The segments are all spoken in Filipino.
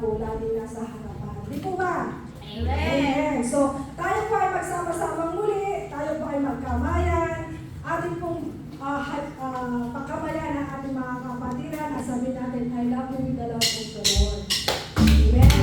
po lagi nasa harapan. Di po ba? Amen. Amen. So, tayo po ay magsama-samang muli, tayo po ay magkamayan, ating pong pagkamayan ng ating mga kapatiran, at sabihin natin, I love you with the love of the Lord. Amen.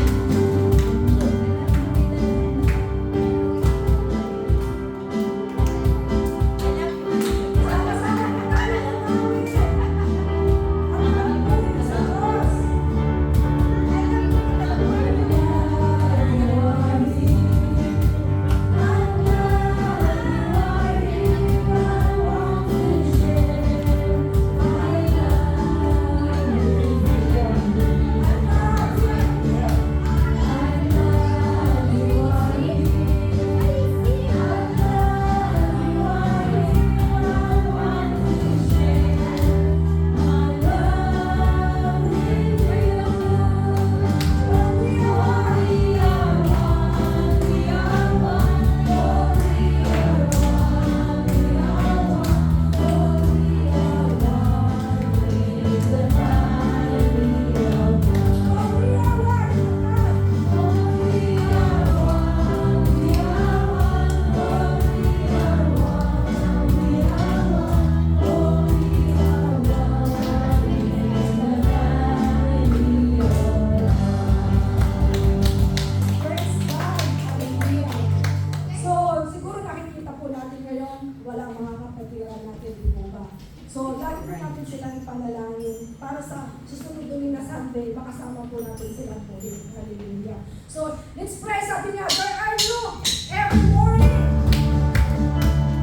So, lagi po natin silang ipanalangin para sa susunod din na Sunday, makasama po natin sila po. Hallelujah. So, let's pray. Sabi niya, where are you? Every morning.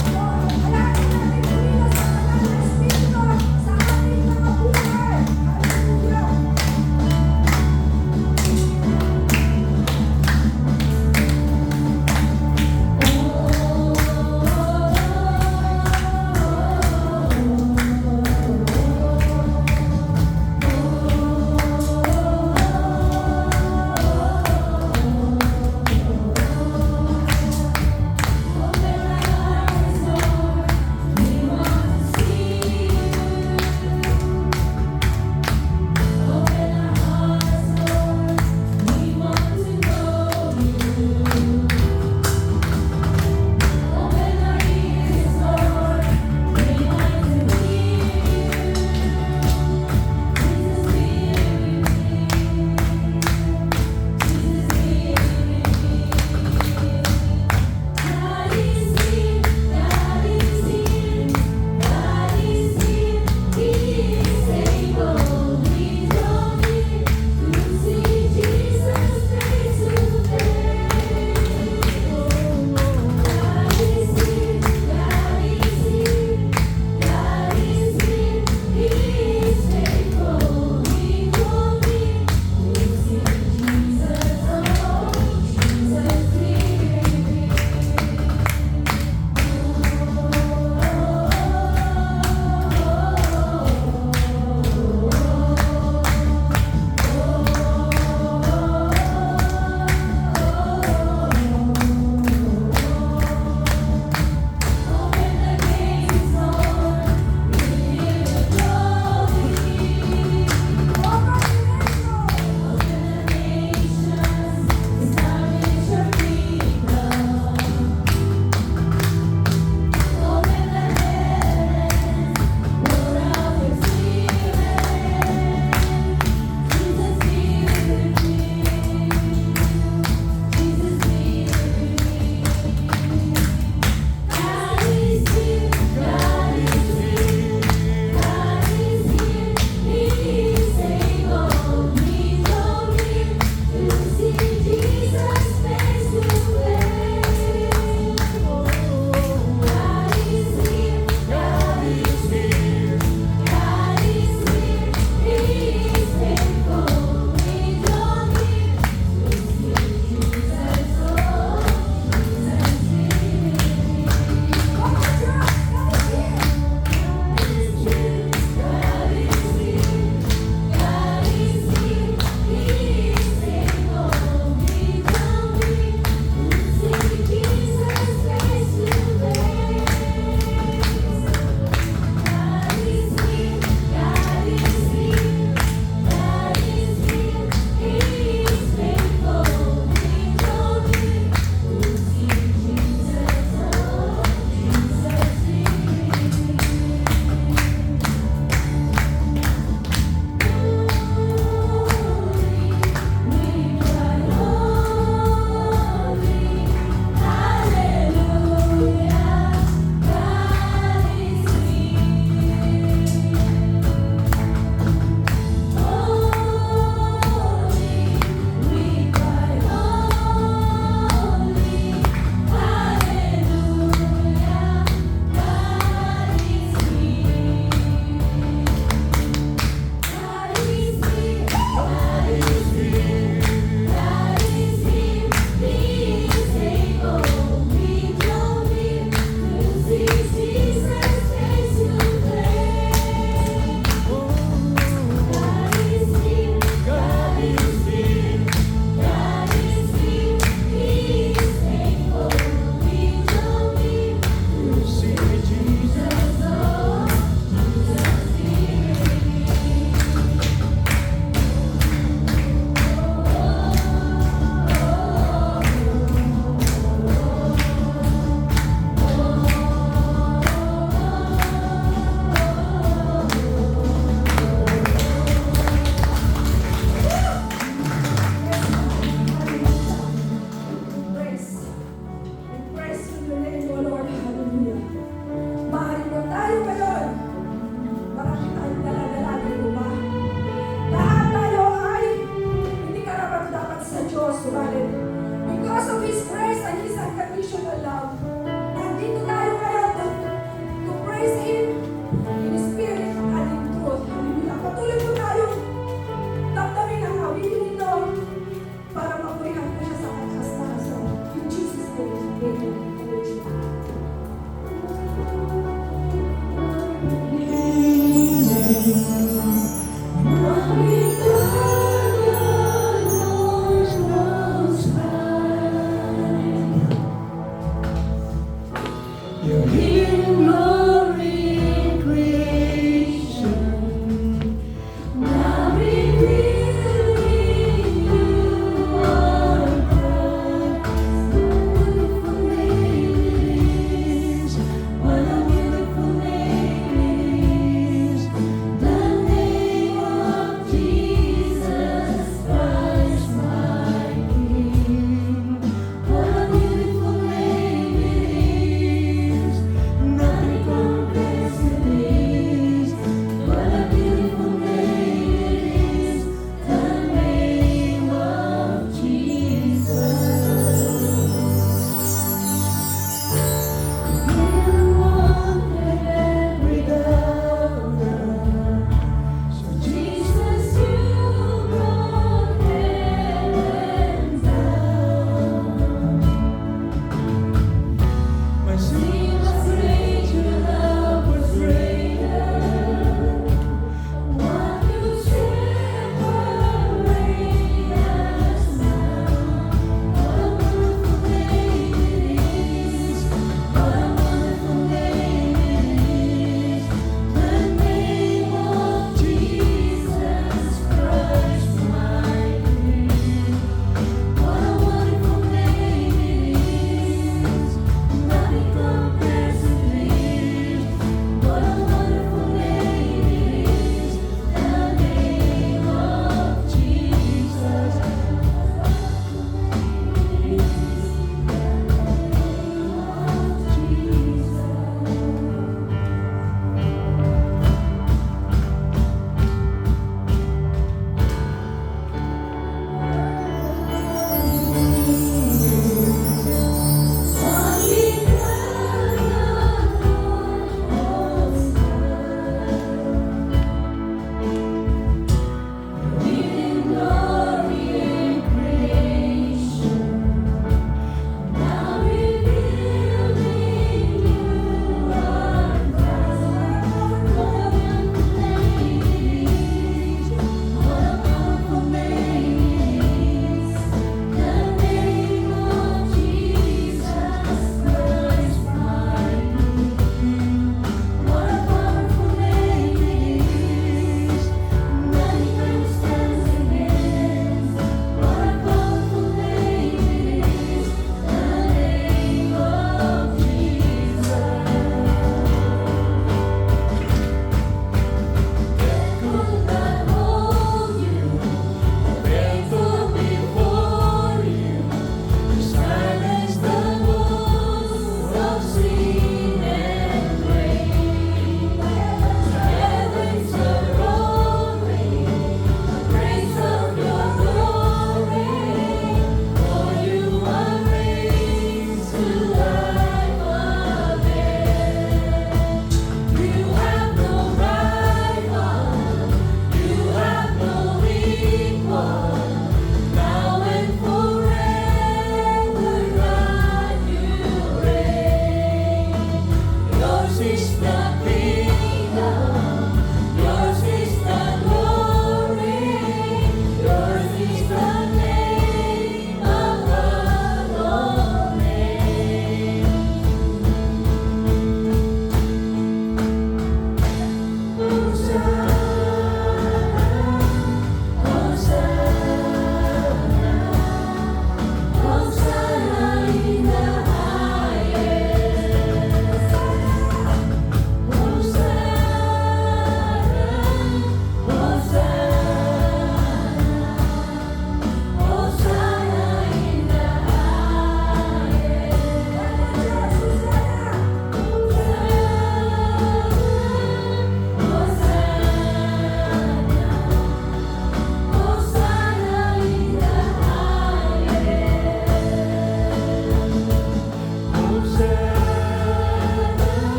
So, alangin natin kanina sa kanal ng Espiritu sa ating mga buhay. Hallelujah. Your hidden glory in creation, now revealing you are God. What a beautiful name it is, the name of Jesus.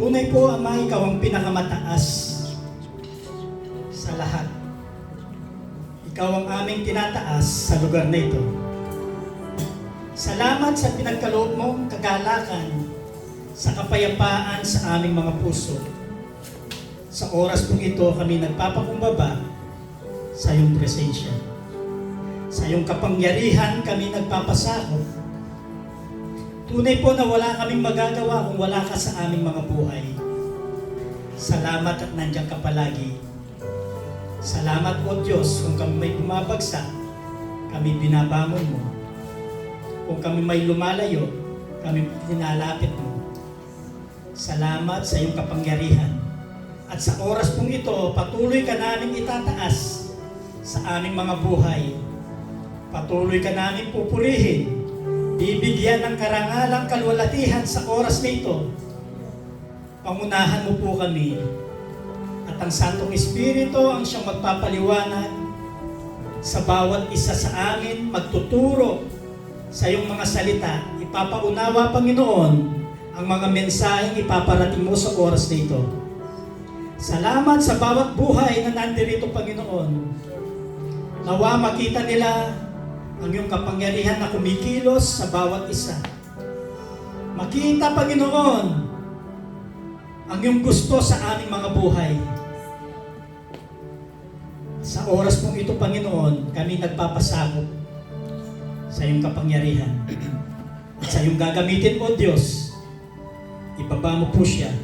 Tunay po, Ama, ikaw ang pinakamataas sa lahat. Ikaw ang aming tinataas sa lugar na ito. Salamat sa pinagkaloob mong kagalakan, sa kapayapaan sa aming mga puso. Sa oras pong ito, kami nagpapakumbaba sa iyong presensya. Sa iyong kapangyarihan, kami nagpapasakop. Tunay po na wala kaming magagawa kung wala ka sa aming mga buhay. Salamat at nandiyan ka palagi. Salamat po Diyos kung kami may bumabagsak, kami binabangon mo. Kung kami may lumalayo, kami pinalapit mo. Salamat sa iyong kapangyarihan. At sa oras pong ito, patuloy ka namin itataas sa aming mga buhay. Patuloy ka namin pupurihin. Bibigyan ng karangalang kalwalatihan sa oras na ito. Pangunahan mo po kami. At ang Santong Espiritu ang siyang magpapaliwanag sa bawat isa sa amin, magtuturo sa iyong mga salita. Ipapaunawa, Panginoon, ang mga mensaheng ipaparating mo sa oras na ito. Salamat sa bawat buhay na nandirito, Panginoon. Nawa makita nila ang iyong kapangyarihan na kumikilos sa bawat isa. Makita, Panginoon, ang iyong gusto sa aming mga buhay. Sa oras pong ito, Panginoon, kami nagpapasakop sa iyong kapangyarihan. At sa iyong gagamitin, O Diyos, ibaba mo po siya.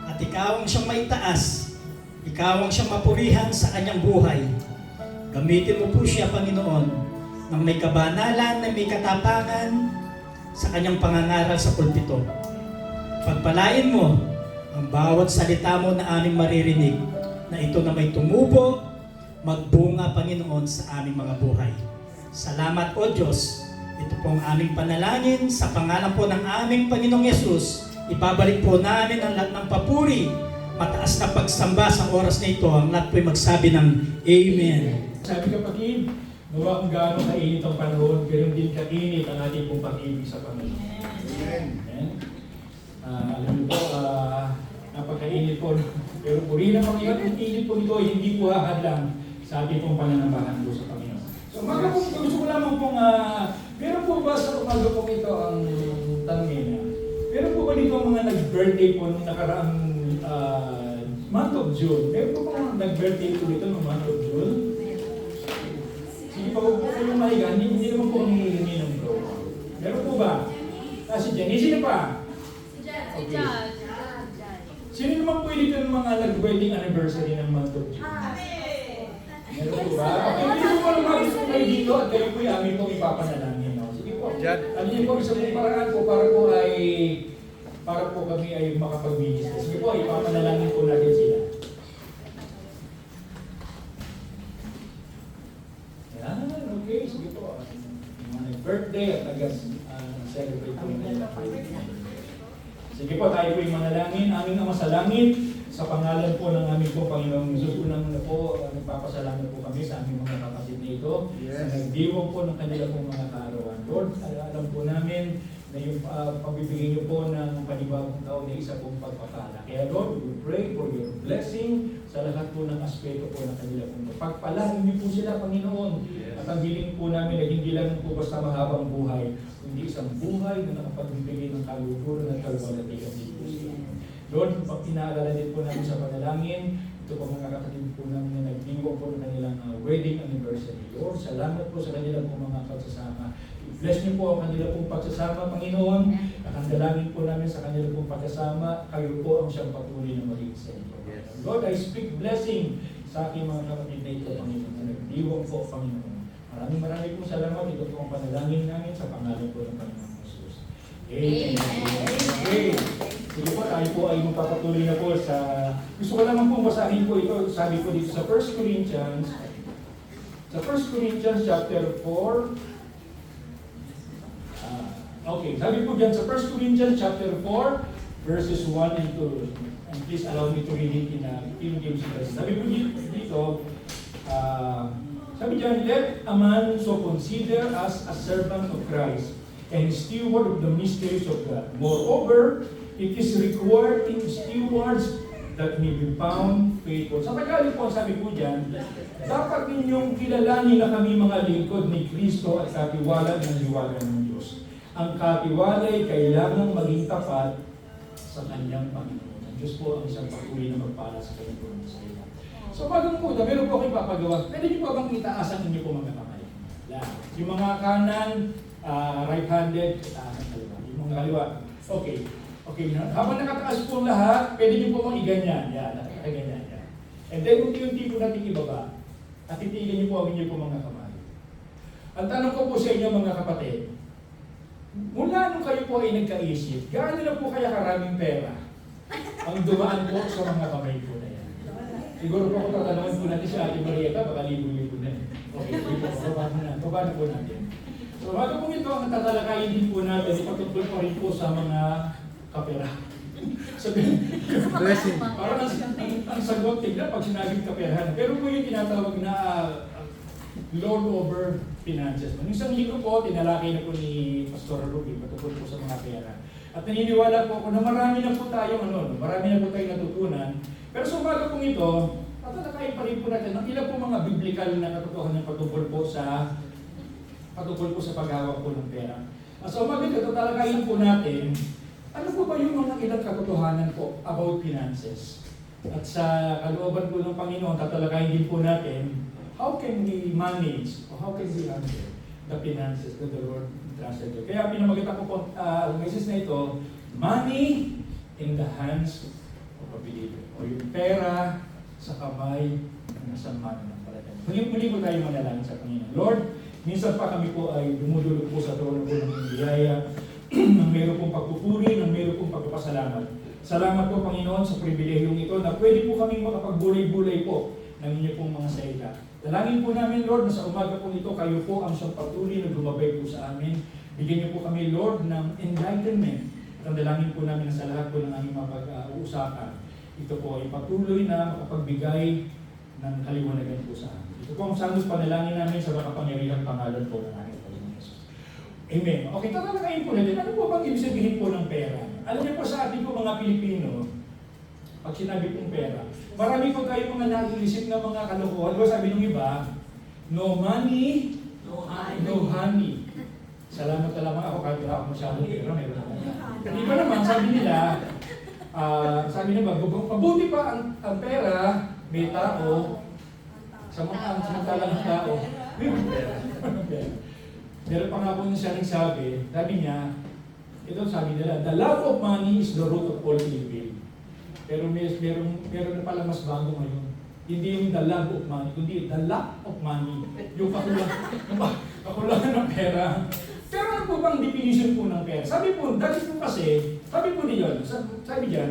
At ikaw ang siyang maitaas. Ikaw ang siyang mapurihan sa kanyang buhay. Gamitin mo po siya, Panginoon, ng may kabanalan, na may katapangan sa kanyang pangangaral sa pulpito. Pagpalain mo ang bawat salita mo na aming maririnig, na ito na may tumubo, magbunga, Panginoon, sa aming mga buhay. Salamat, O Diyos. Ito po ang aming panalangin sa pangalan po ng aming Panginoong Yesus. Ibabalik po namin ang lahat ng papuri, mataas na pagsamba sa oras na ito. Ang lahat po'y magsabi ng Amen. Sabi kapatid, nawa kung gaano kainit ang panahon, pero din kainit ang ating pong pag-ibig sa Panginoon. Amen. Alam niyo po, napakainit po. Pero purihin ang Panginoon, ang init po ito, hindi po hahadlang sa ating pong pananampahan po sa Panginoon. So mga po, gusto ko lamang pong, meron po ba sa umaga po ito ang tanongin na? Meron po ba dito ang mga nag-birthday po nung nakaraang month of June? Meron po ba nag-birthday po dito nung month of June? Sige pa po kayong mahiga, hindi naman po ang hinihingi ng bro. Meron po ba? Si Jenny, sino pa? Okay. Sino naman po dito ng mga nag-wedding anniversary ng month of June? Meron po ba? Hindi po ba lumabis po kayo dito at kayo po yung amin pong ipapanalangin. No? Sige po. Ano yun po, isa pong paraan po para po kami ay makapag-minister. Sige po, ipapanalangin po natin sila. Yan, okay. Sige po. Yung mga birthday at nag-celebrate po nila. Sige po, tayo po yung manalangin. Aming Ama sa langit, sa pangalan po ng aming po Panginoong Jesus, unang na po, nagpapasalamat po kami sa aming mga kapatid nito. Yes. Sa nagdiwang po ng kanila pong mga kaarawan. Lord, alam po namin na yung pagbibigay niyo po ng panibagong taon na isa pong pagpapala. Kaya Lord, we pray for your blessing sa lahat po ng aspeto po ng kanila pong pagpalain niyo po sila, Panginoon. Yes. At ang hiling po namin ay hindi lang po basta mahabang buhay, kundi isang buhay na nakapagbibigay ng kaluguran at kalwalatigan dito sila. Lord, pinaalala din po namin sa panalangin, ito po mga kapatid po namin na nagdiwang po ng kanilang wedding anniversary. Lord, salamat po sa kanilang po mga pagsasama. Bless niyo po ang kanilang pong pagsasama, Panginoon. At ang dalangin po namin sa kanilang pong pagsasama, kayo po ang siyang patuloy na maging sentro. Lord, I speak blessing sa aking mga kapatid na ito, Panginoon, na nagdiwang po, Panginoon. Maraming po salamat. Ito po ang panalangin namin sa pangalan po ng Panginoon Jesus. Amen. Okay. Sige po, tayo po ay magpapatuloy na po sa... Gusto ko naman po basahin po ito. Sabi po dito sa 1 Corinthians. Sa 1 Corinthians chapter 4. Okay, sabi po dyan sa 1 Corinthians chapter 4, verses 1 and 2. And please allow me to read it in King James Version. Sabi po dito, sabi dyan, let a man so consider as a servant of Christ and steward of the mysteries of God. Moreover, It is required in stewards that may be found faithful. Sa Tagalog po, sabi po dyan, dapat ninyong kilalanin na kami mga lingkod ni Kristo at katiwala ng liwanag ng Diyos. Ang katiwala ay kailangang maging tapat sa kanyang Panginoon. Ang Diyos po ang isang patuloy na magpala sa kanyang sa iyo. So bagang po, meron po kayo papagawa. Pwede niyo po bang itaas ang inyo po mga kamay? Yung mga kanan, right-handed, itaas ang kaliwa. Yung mga kaliwa, okay. Okay, habang nakataas po lahat, pwede niyo po mong iganyan. Yan, nakakaganyan. Yan. And then, unti-unti po natin ibaba. At titigil niyo po ang inyo po mga kamay. Ang tanong ko po sa inyo mga kapatid, mula nung kayo po ay nagkaisip, gaano na po kaya karaming pera ang dumaan po sa mga kamay po na yan? Siguro po kung tatanungin po natin si Ate Marieta, baka libo-libo na. Okay, babaan po natin. So, bago po ito, ang tatalakayin din po natin, ipatutol pa rin po sa mga kapera. Blessing. Parang ang sagot, tignan pag sinabing kaperahan. Pero po yung tinatawag na Lord over finances. Nung isang linggo po, tinalakay na po ni Pastor Ruby patungkol po sa mga pera. At naniniwala po ako na marami na po tayong marami na po tayong natutunan. Pero sa umaga pong ito, tatalakayin pa rin po natin ang ilang po mga biblikal na katotohanan patungkol po sa paghawak po ng pera. Sa umaga ito, tatalakayin po natin ano po ba yung mga ilang katotohanan po about finances. At sa kalooban po ng Panginoon, tatalakayin din po natin how can we manage or how can we handle the finances that the Lord entrusted to. Kaya pinamagitan ko po ang message na ito, money in the hands of a believer. O yung pera sa kamay ng isang mananampalataya. Muli po tayo manalangin sa Panginoon. Lord, minsan pa kami po ay dumudulog po sa trono po ng biyaya, ng meron pong pagpupuri, ng meron pong pagpapasalamat. Salamat po Panginoon sa pribilehiyong ito na pwede po kaming makapagbulay-bulay po ng inyo pong mga salita. Dalangin po namin Lord na sa umaga po ito kayo po ang siyang patuloy na gumabay po sa amin. Bigyan niyo po kami Lord ng enlightenment. At dalangin po namin sa lahat po ng aming mapag-uusapan. Ito po ay patuloy na makapagbigay ng kaliwanagan po sa amin. Ito po ang santos panalangin namin sa makapangyarihang pangalan po ng ating Panginoon Jesus. Amen. Okay, tatalakayin po natin. Ano po bang ibig sabihin po ng pera? Alam niyo po sa ating po mga Pilipino, pag sinabi pong pera, marami po tayo mga nag-iisip na mga kalokohan. Diba sabi nung iba, no money, no honey. Salamat na lamang ako kahit wala ako masyadong pera. Meron ako. Di ba naman, sabi nila, mabuti pa ang pera, may tao, samantalang ng tao, may pera. Meron pa nga po siya nagsabi, sabi niya, ito sabi nila, the love of money is the root of all evil. Pero meron na pala mas bago ngayon. Hindi yung the love of money, kundi the lack of money. Yung kakulangan ng pera. Pero ano po bang definition po ng pera? Sabi po, dahil po kasi, sabi po niyon, sabi diyan,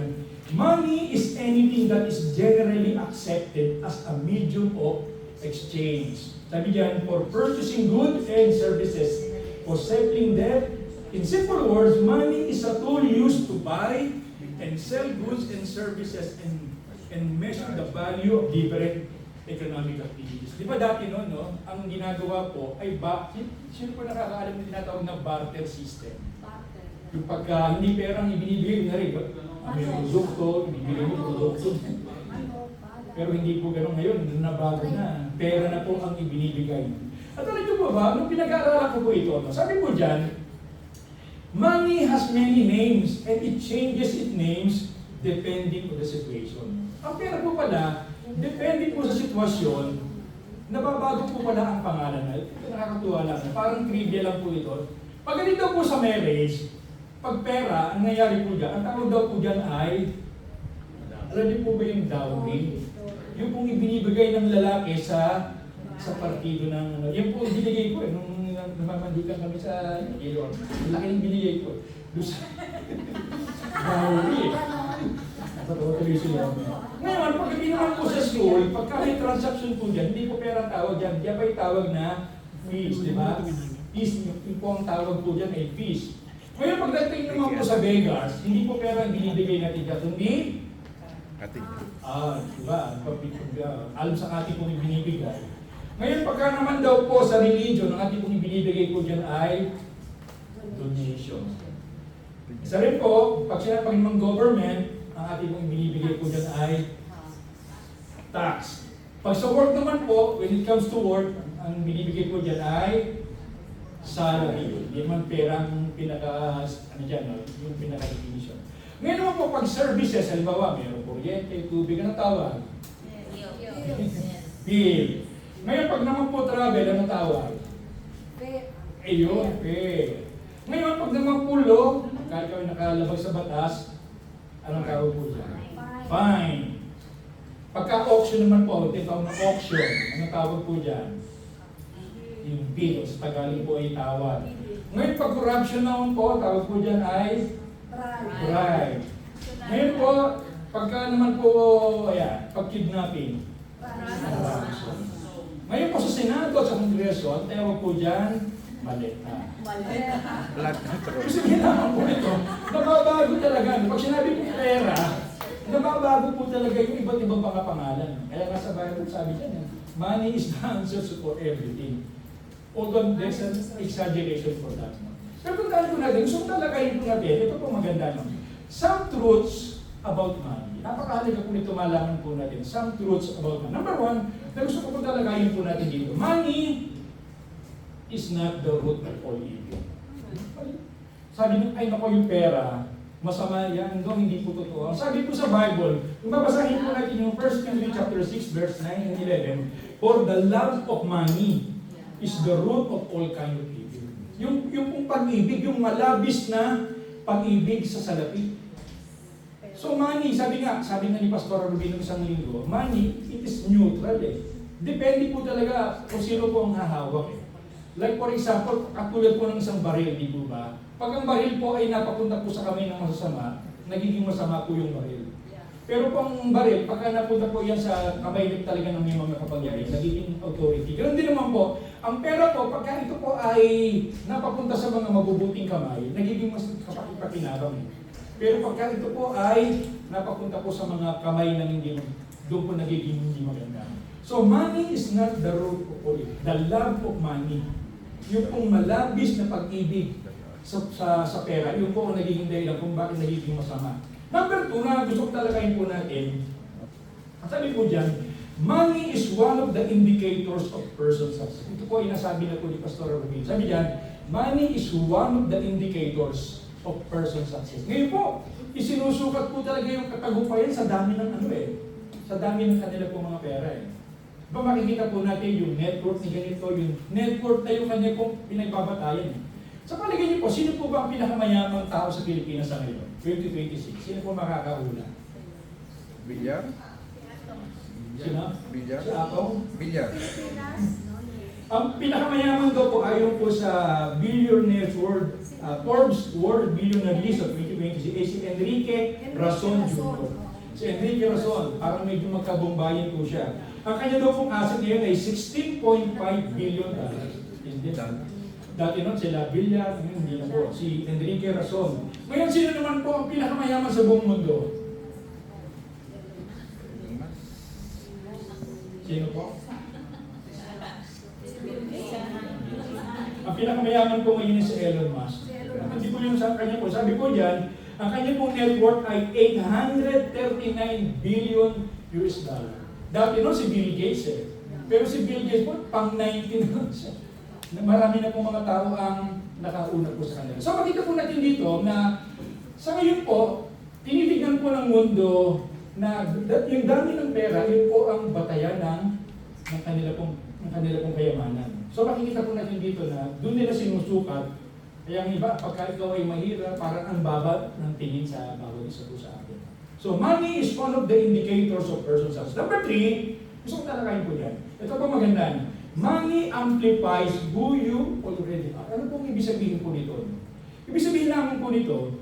money is anything that is generally accepted as a medium of exchange. Sabi diyan, for purchasing goods and services, for settling debt. In simple words, money is a tool used to buy and sell goods and services and measure the value of different economic activities. Di ba dati no, ang ginagawa po ay sino po nakakaalam na tinatawag na barter system? Yung pagka hindi perang ibinibigay na rin, may produkto, ibibigay mo produkto. Pero hindi po gano'n ngayon, nabago na. Pera na po ang ibinibigay. At alam niyo po ba, nung pinag-aaralan ko po ito, sabi po dyan, money has many names and it changes its names depending on the situation. Ang pera po pala, depending po sa sitwasyon, nababago po pala ang pangalan na. Ito nakakatuwa lang, parang trivia lang po ito. Pag ganito po sa marriage, pag pera, ang nangyayari po dyan, ang tawag daw po dyan ay, alam niyo po ba yung dowry? Yung pong ibinibigay ng lalaki sa partido ng yan po binigay ko nung namamandikan kami sa Ilon. Laki ng binigay ko. Dowry. Tuloy sila. Ngayon, pag hindi naman po sa school, pagka may transaction po dyan, hindi po pera tawag dyan. Diyan pa yung tawag na fees, di ba? Fees, yung po ang tawag po dyan ay fees. Ngayon, pagdating naman po sa Vegas, hindi po pera ang binibigay natin dyan, kundi diba? Alam sa ating pong ibinibigay. Ngayon, pagka naman daw po sa religion, ang ating pong ibinibigay po dyan ay donation. Isa rin po, pag sinapag ng government, ang ating pong binibigay po dyan ay tax. Pag sa work naman po, when it comes to work, ang binibigay po dyan ay salary. Hindi man perang pinaka, ano dyan, no? Yung pinaka-definition. Ngayon naman po, pag services, halimbawa, mayroong kuryente, tubig, ano tawag? Bill. Ngayon, pag naman po travel, ano tawag? Ayun, pay. Ngayon, pag naman po law, kahit kami nakalabag sa batas, anong tawag po dyan? Fine. Pagka-auction naman po, tinatawag na auction, anong tawag po dyan? Yung bill, sa Tagalog po ay tawad. Ngayon, pag corruption naman po, tawag po dyan ay bribe. Ngayon po, pagka naman po, ayan, pag-kidnapping, corruption. Ngayon po sa Senado at sa Kongreso, ang tawag po dyan, maleta. Ibig sabihin naman po ito, nababago talaga. Pag sinabi po pera, nababago po talaga yung iba't ibang pangapangalan. Kaya nga sa Bible sabi dyan, money is the answer for everything. Although there's an exaggeration for that. Pero kung tayo po natin, gusto ko talakayin po natin, ito po maganda naman. Some truths about money. Napakahalaga po nito malaman po natin. Some truths about money. Number one, na gusto ko po talakayin po natin dito. Money is not the root of all evil. Sabi niyo, ay naku yung pera, masama yan, no, hindi po totoo. Sabi po sa Bible, kung babasahin po natin yung 1 Timothy chapter 6, verse 9 and 11, for the love of money is the root of all kind of evil. Yung pong pag-ibig, yung malabis na pag-ibig sa salapi. So money, sabi nga ni Pastor Rubino isang linggo, money, it is neutral eh. Depende po talaga kung sino po ang hahawak eh. Like for example, katulad po ng isang baril, di po ba? Pag ang baril po ay napapunta po sa kamay ng masasama, nagiging masama po yung baril. Pero po ang baril, pagka napunta po yan sa kamay talaga ng may mga kapangyarihan, nagiging authority. Ganun din naman po, ang pera po, pagka ito po ay napapunta sa mga mabubuting kamay, nagiging mas kapakipakinabang. Pero pagka ito po ay napapunta po sa mga kamay ng hindi, doon po nagiging hindi maganda. So money is not the root of all evil. The love of money, yung pong malabis na pag-ibig sa pera, yung po ang nagiging dahilan kung bakit nagiging masama. Number 2 na gusto ko talakayin po natin, ang sabi po dyan, money is one of the indicators of person's success. Ito po inasabi na po ni Pastor Rubin. Sabi dyan, money is one of the indicators of person's success. Ngayon po, isinusukat po talaga yung katagumpayan sa dami ng sa dami ng kanila po mga pera eh. Diba makikita po natin yung net worth ni ganito, yung net worth na yung kanya pong pinagbabatayan eh. Sa palagay niyo po, sino po ba ang pinakamayamang tao sa Pilipinas sa ngayon? 2026. Sino po makakahula? Bilyar? Sino? Bilyar? Si Atong? Bilyar. Ang pinakamayaman daw po ayon po sa Billionaires World, Forbes World Billionaire List of 2020, si Enrique Rason Jr. Si Enrique Rason, parang medyo magkabombayan po siya. Ang kanya daw pong asset ngayon ay $16.5 billion. Dati nun sila Villar, hindi na po. Si Enrique Rason. Ngayon, sino naman po ang pinakamayaman sa buong mundo? Sino po? Ang pinakamayaman po ngayon is si Elon Musk. Hindi po yung sa kanya po. Sabi po dyan, ang kanya pong net worth ay $839 billion. Dati nun si Bill Gates eh. Pero si Bill Gates po, pang-19 nun siya. Marami na po mga tao ang nakauna po sa kanila. So makita po natin dito na sa ngayon po, tinitignan po ng mundo na yung dami ng pera, yun po ang batayan ng kanila pong kayamanan. So makikita po natin dito na doon nila sinusukat, kaya ang iba, pagka ikaw ay mahirap, parang ang baba ng tingin sa bawat isa po sa atin. So money is one of the indicators of person's success. Number 3, gusto ko talakayin po dyan. Ito po maganda. Money amplifies who you already are. Ano pong ibig sabihin po nito? Ibig sabihin namin po nito,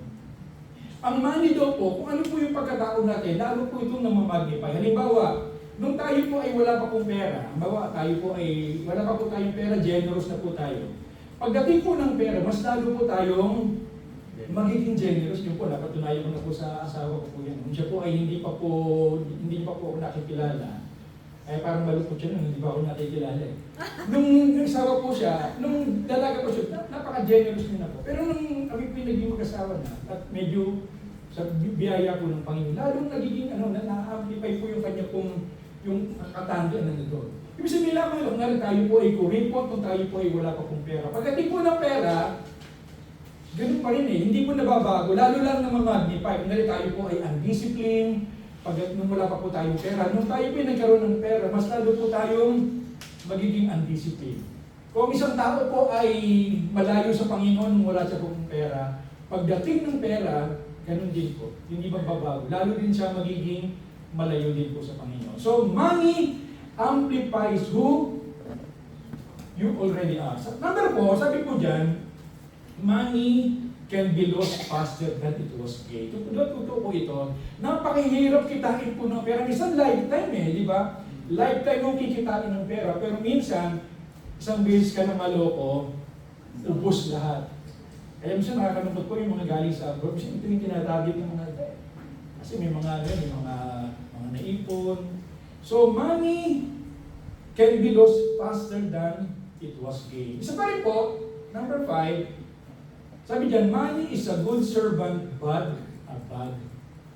ang money daw po, kung ano po yung pagkatao natin, lalo po itong namamagnify. Halimbawa, nung tayo po ay wala pa pong pera, halimbawa tayo po ay wala pa po tayong pera, generous na po tayo. Pagdating po ng pera, mas lalo po tayong magiging generous. Yung po, napatunayan ko na po sa asawa ko po yan. Siya po ay hindi pa po nakikilala. Kaya parang malungkot siya nun, hindi ba ako nakikilala eh. Nung nagsawa po siya, nung dalaga po siya, napaka-generous niya na po. Pero nung kami po yung naging mag-asawa na, at medyo sa biyaya po ng Panginoon, lalong nagiging na-amplify po yung kanya pong yung katangian na nito. Ibig sabihin lang po, nga tayo po ay kuripot kung tayo po ay wala pa pong pera. Pagdating po ng pera, ganun pa rin eh, hindi po nababago, lalo lang na mag-magnify. Kung tayo po ay undisciplined, pag nung wala pa po tayong pera, nung tayo po ay nagkaroon ng pera, mas lalo po tayong magiging undisciplined. Kung isang tao po ay malayo sa Panginoon nung wala siya pong pera, pagdating ng pera, ganun din po, hindi magbabago. Lalo din siya magiging malayo din po sa Panginoon. So, money amplifies who you already are. Number 4, sabi po dyan, money can be lost faster than it was gained. Totoo po ito. Napakahirap kitain po ng pera. Isang lifetime eh, di ba? Lifetime mo kikitain ng pera. Pero minsan, isang beses ka na maloko, ubos lahat. Kaya minsan nakakalungkot po yung mga galing sa abroad. Minsan ito yung tinatarget ng mga kasi may mga naipon. So money can be lost faster than it was gained. Isa pa rin po, number 5, sabi dyan, money is a good servant but a bad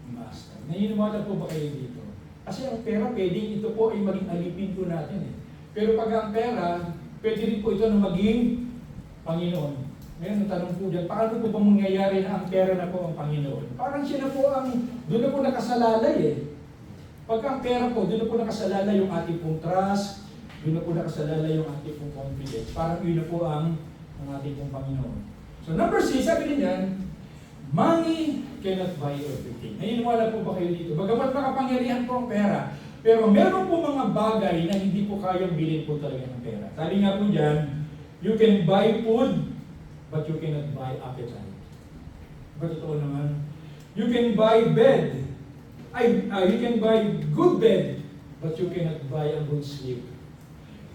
master. Naniniwala po ba kayo dito? Kasi ang pera, pwedeng ito po ay maging alipin po natin eh. Pero pag ang pera, pwede rin po ito na maging Panginoon. Ngayon, ang tanong po dyan, paano po ba mangyayari na ang pera na po ang Panginoon? Parang siya na po ang, doon na po nakasalalay eh. Pag ang pera po, doon na po nakasalalay yung ating pong trust, doon na po nakasalalay yung ating pong confidence. Parang yun na po ang ating pong Panginoon. So number 6, sabi din yan, money cannot buy everything. Naniniwala po ba kayo dito? Bagamat makapangyarihan po ang pera, pero meron po mga bagay na hindi po kayang bilhin po talaga ng pera. Sabi nga po dyan, you can buy food, but you cannot buy appetite. Ba totoo naman? You can buy bed. You can buy good bed, but you cannot buy a good sleep.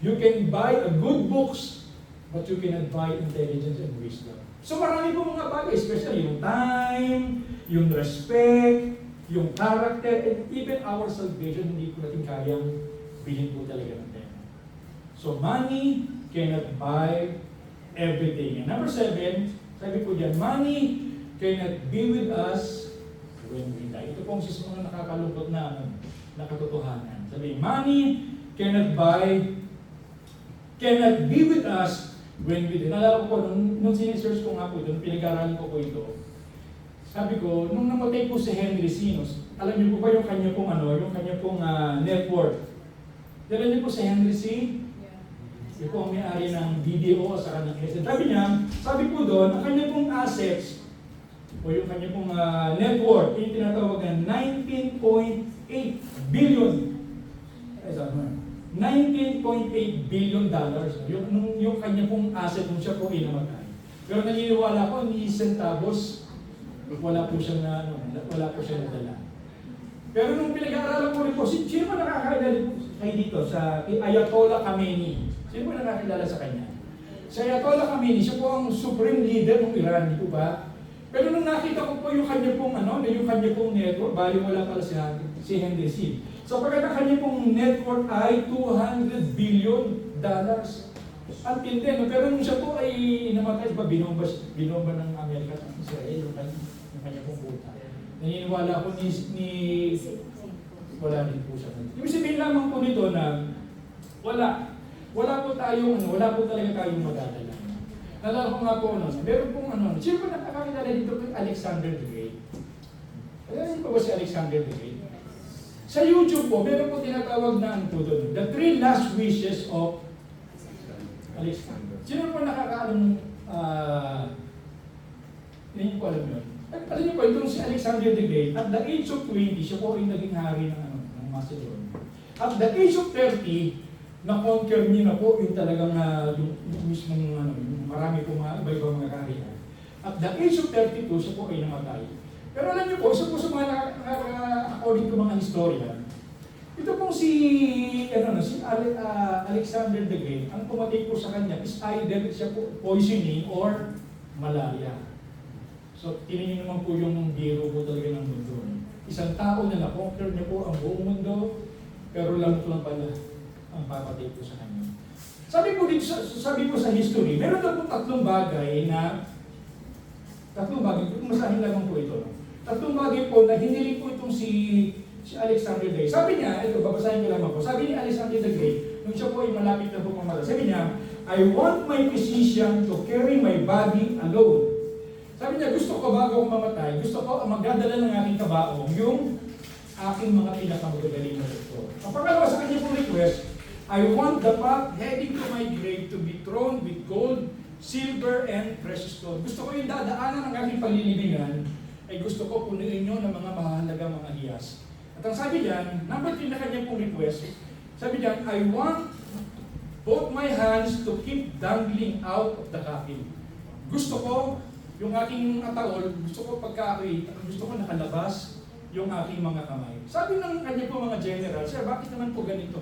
You can buy a good books, but you cannot buy intelligence and wisdom. So marami po mga bagay, especially yung time, yung respect, yung character, and even our salvation, hindi po natin kayang bilhin po talaga ng pera. So money cannot buy everything. And number 7, sabi po dyan, money cannot be with us when we die. Ito pong mga nakakalungkot na katotohanan. Sabi, money cannot be with us when we die. Nalala ko po, nung sinesearch ko nga po ito, nung pinag-aralan ko po ito, sabi ko, nung namatay po si Henry Sinos, alam niyo po ba yung kanya pong net worth? Alam niyo po si Henry C? Yung po ang may-ari ng BDO sa kanyang asset. Sabi po doon, ang kanya pong assets, o yung kanya pong net worth, yung tinatawag na 19.8 billion. Ay, sabi mo, $19.8 billion. Yung kanya pong asset nung siya po inamatay. Pero naniniwala ko, ni centavos, wala po siya nadala. Pero nung pinag-aaralan ko rin po, sino ba nakakilala kayo dito sa Ayatollah Khamenei? Sino ba nakakilala sa kanya? Si Ayatollah Khamenei, siya po ang supreme leader ng Iran, di po ba? Pero nung nakita ko po yung kanya pong network, bali wala pala si Henry C. So pagkat ang kanya pong network ay $200 billion. Ang tindi, no? Pero nung siya po ay namatay, binomba ng Amerika at Israel, yung kanya pong buta. Naniniwala ko wala din po siya. Ibig sabihin lamang po nito na wala po talaga tayong magdadala. Nalala ko nga po, meron pong sino ba nakakakilala dito kay Alexander the Great? Alam niyo ba si Alexander the Great? Sa YouTube po, meron po tinatawag na doon, The 3 Last Wishes of Alexander. Sino po nakakaalam hindi po alam yun? Alam niyo po, itong si Alexander the Great, at the age of 20, siya po ay naging hari ng Macedonia. At the age of 30, na-conquer niya na po yung talagang yung mismong marami po mga iba-ibang mga kaharian. At the age of 32, siya po ay namatay. Pero alam niyo po, isa po sa mga according to mga historian, ito pong si Alexander the Great, ang pumatay po sa kanya is either siya po poisoning or malaria. So, tinin niyo naman po yung biro po talaga ng mundo. Isang tao na na-conquer niya po ang buong mundo, pero lamok lang pala. ang papatay po sa kanya. Sabi po dito, sabi po sa history, meron daw po tatlong bagay, masahin lamang po ito. Tatlong bagay po na hiniling po itong si Alexander the Great. Sabi niya, ito, babasahin ko lamang po. Sabi ni Alexander the Great, nung siya po ay malapit na po pumatay, sabi niya, I want my physician to carry my body alone. Sabi niya, gusto ko bago ako mamatay, gusto ko magdadala ng aking kabaong yung aking mga pinakamagagaling na doktor. Ang pangalawa sa kanya pong request, I want the path heading to my grave to be thrown with gold, silver, and precious stone. Gusto ko yung dadaanan ng aking paglilibingan, ay gusto ko punuin nyo ng mga mahalagang mga hiyas. At ang sabi diyan, number 3 na kanya pong request, sabi diyan, I want both my hands to keep dangling out of the coffin. Gusto ko yung aking ataol, gusto ko gusto ko nakalabas yung aking mga kamay. Sabi ng kanya po mga general, Sir, bakit naman po ganito?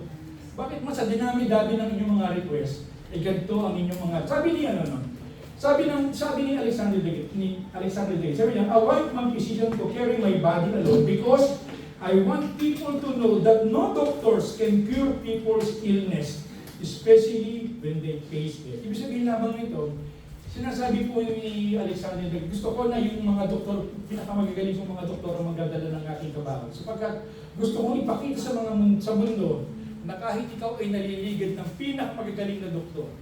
Bakit mas sa dinami-dami ng inyong mga request, ay ganito ang inyong mga, sabi ni Alexander the Great, sabi niya, I want my physician to carry my body alone because I want people to know that no doctors can cure people's illness, especially when they face death. Ibig sabihin lamang ito, sinasabi po ni Alexander the Great, gusto ko na yung mga doktor, pinakamagagaling kong mga doktor ang magdadala ng aking kabaho. Sapagkat gusto kong ipakita sa mundo na kahit ikaw ay naliligid ng pinakamagagaling na doktor,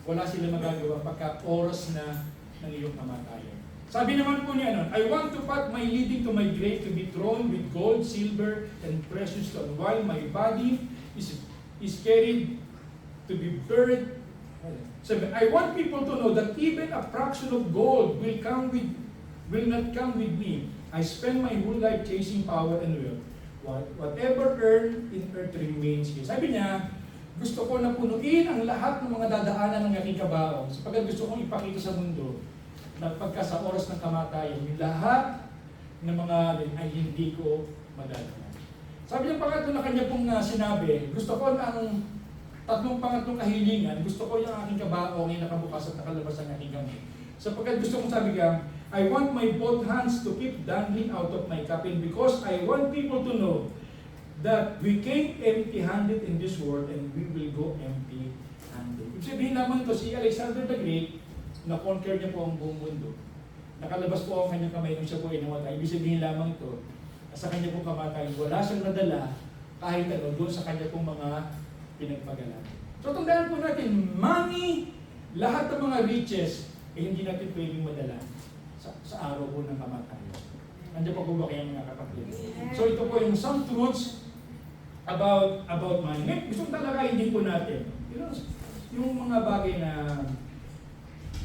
wala sila magagawa pagka oras na ng iyong kamatayan. Sabi naman po niya, I want to path my leading to my grave to be thrown with gold, silver, and precious stone, while my body is carried to be buried. So I want people to know that even a fraction of gold will not come with me. I spend my whole life chasing power and wealth. Whatever earned in earth remains here. Sabi niya, gusto ko na punuin ang lahat ng mga dadaanan ng aking kabaong sapagkat gusto kong ipakita sa mundo na pagka sa oras ng kamatayan, yung lahat ng mga ay hindi ko madadala. Sabi niya pangatlo na kanya pong sinabi, gusto ko ang pangatlong kahilingan, gusto ko yung aking kabaong ay nakabukas at nakalabas ang aking kamay. Sapagkat gusto kong sabi ka, I want my both hands to keep dangling out of my coffin because I want people to know that we came empty-handed in this world and we will go empty-handed. Ibig sabihin naman to si Alexander the Great, na-conquer niya po ang buong mundo. Nakalabas po ang kanyang kamay nung siya po ay namatay. Ibig sabihin lamang to, sa kanya pong kamatay, wala siyang nadala kahit ano doon sa kanya pong mga pinagpagalan. So tandaan po natin, money, lahat ng mga riches, hindi natin pwedeng madala sa araw po ng kamatayan. Nandiyan po ba kaya mga kapatid? So ito po yung some truths about money. Ngayon, gusto talakayin din po natin. Yung mga bagay na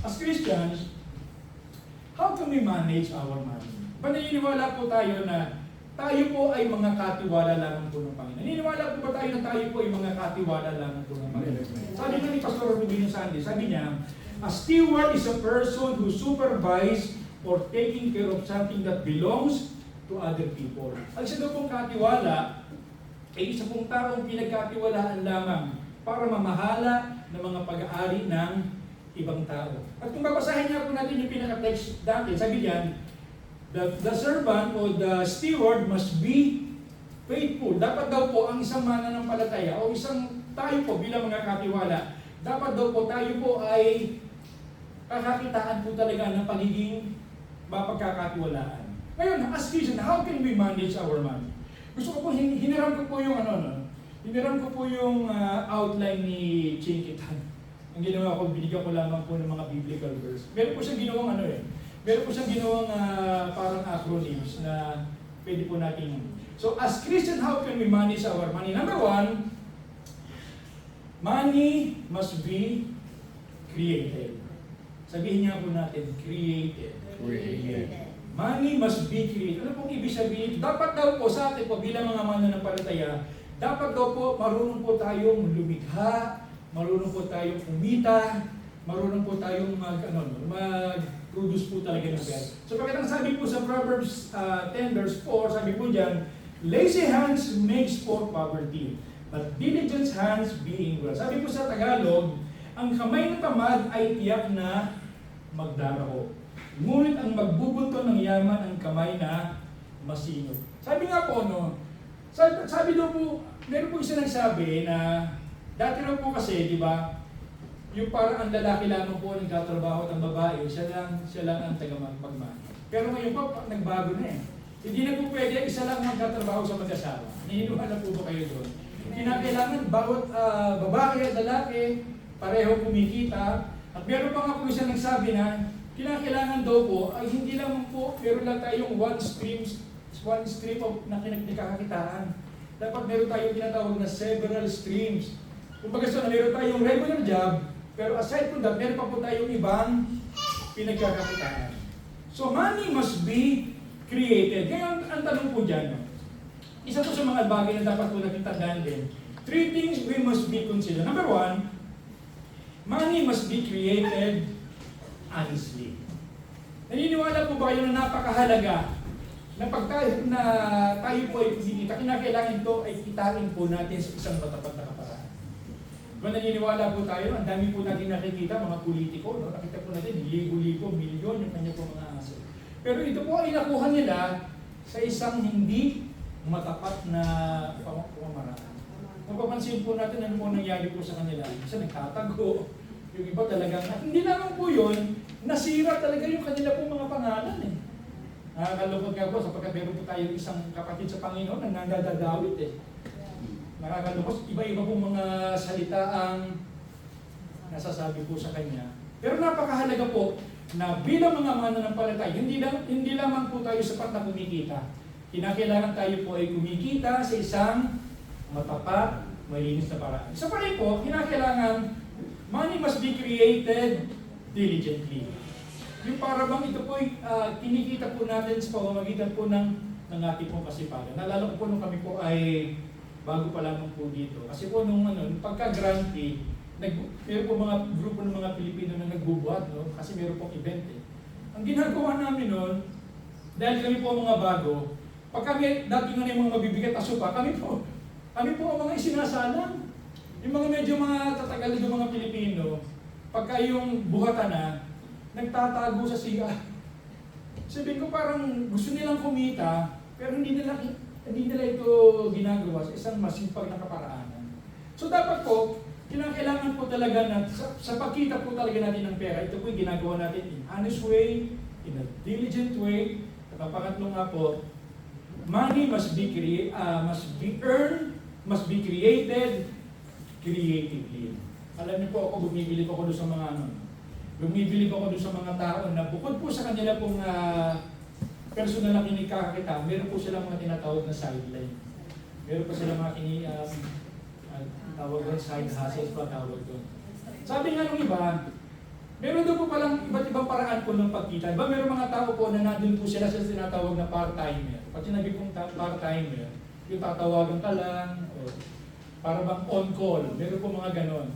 as Christians, how can we manage our money? Naniniwala po tayo na tayo po ay mga katiwala lamang po ng Panginoon. Naniniwala po ba tayo na tayo po ay mga katiwala lamang po ng Panginoon? Sabi nga ni Pastor Rubino Sandy, sabi niya, a steward is a person who supervises or taking care of something that belongs to other people. Ang isa daw pong katiwala ay isa pong taong pinagkatiwalaan lamang para mamahala ng mga pag-aari ng ibang tao. At kung babasahin niya po natin yung pinaka-text dati, sabi niyan, the servant o the steward must be faithful. Dapat daw po ang isang mananampalataya o isang tayo po bilang mga katiwala, dapat daw po tayo po ay kakakitaan po talaga ng pagiging mapagkakatiwalaan. Ngayon, as Christian, how can we manage our money? Gusto ko po, hiniram ko po yung hiniram ko po yung outline ni Chinkitan. Ang ginawa ko, binigyan ko lamang po ng mga biblical verse. Meron po siyang ginawang meron po siyang ginawang parang acronyms na pwede po natin. So, as Christian, how can we manage our money? Number 1, money must be created. Sabihin niya po natin, created. Money must be created. Ano pong ibig sabihin? Dapat daw po sa atin po bilang mga mananampalataya, dapat daw po marunong po tayong lumikha, marunong po tayong kumita, marunong po tayong mag-produce po talaga ng pera. So pagkat ang sabi po sa Proverbs 10 verse 4, sabi po dyan, lazy hands makes for poverty, but diligent hands being wealth. Sabi po sa Tagalog, ang kamay ng tamad ay tiyak na magdaraho. Ngunit ang magbubunto ng yaman ang kamay na masinop. Sabi nga po, sabi daw po, meron po isa nagsabi na Dati raw po kasi, di ba, yung parang ang lalaki lamang po nagtatrabaho at ang babae, siya lang ang taga-magmahal. Pero ngayon po, nagbago na eh. Hindi na po pwede, isa lang magtatrabaho sa mag-asawa. Naniniwala po ba kayo doon? Kinakailangan bawat babae at lalaki, pareho kumikita. At meron pa nga po siya nagsabi na, kinakailangan daw po, ay hindi lang po, meron lang tayong one stream of nakakakitaan. Dapat meron tayong tinatawag na several streams. Kung baga na meron tayong regular job, pero aside from that, meron pa po tayong ibang pinagkakakitaan. So money must be created. Kaya ang tanong po dyan, isa po sa mga bagay na dapat po natin tandaan din, 3 things we must be considered. Number 1, money must be created honestly. Naniniwala po ba kayo na napakahalaga na pag tayo po ay kumikita, kinakailangan ito ay kitain po natin sa isang matapat na kaparaan. Diba naniniwala po tayo, ang dami po natin nakikita, mga politiko, no? Nakita po natin, libo-libo, milyon, yung kanya po mga asset. Pero ito po ay nakuha nila sa isang hindi matapat na pamamaraan. Napapansin po natin ano po nangyari po sa kanila. Isa nagtatago, yung iba talagang, hindi naman po yun, nasira talaga yung kanila po mga pangalan eh. Nakakalungkot nga po sapagkat meron po tayo isang kapatid sa Panginoon na nandadadawit eh. Nakakalungkot, iba-iba po mga salita ang nasasabi po sa kanya. Pero napakahalaga po na bilang mga mananampalataya, hindi lamang po tayo sapat na kumikita. Kinakailangan tayo po ay kumikita sa isang matapat, malinis na paraan. Isa pa rin po, kinakailangan money must be created diligently. Yung para bang ito po ay kinikita po natin sa pamamagitan po ng ating pong kasipagan. Naalala ko po nung kami po ay bago pa lamang po dito. Kasi po nung pagka-grantee, meron po mga grupo ng mga Pilipino na nagbubuhat, no? Kasi meron pong event eh. Ang ginagawa namin noon, dahil kami po mga bago, pag kami dati nga yung mga mabibigat na sopa, kami po ang mga isinasalang. Yung mga medyo mga tatagal ng mga Pilipino, pagka yung buhatan na, nagtatago sa siya. Sabihin ko parang gusto nilang kumita, pero hindi nila ito ginagawa sa isang masipag na kaparaanan. So dapat po, kinakailangan po talaga na sa pagkita po talaga natin ng pera, ito po yung ginagawa natin in honest way, in a diligent way. At ang pangatlo nga po, money must be earned, must be created creatively. Alam niyo po ako, bumibili po ako doon sa mga bumibili po ako doon sa mga tao na bukod po sa kanila pong personal na kinikakita, meron po silang mga tinatawag na sideline. Meron po silang mga tawag doon, side hustles pa tawag doon. Sabi nga nung iba, meron doon po palang iba't ibang paraan po ng pagkita. Iba meron mga tao po na nandun po sila sa tinatawag na part-timer. Pag sinabi pong part-timer, yung tatawagan ka lang, o para bang on-call, meron po mga ganon.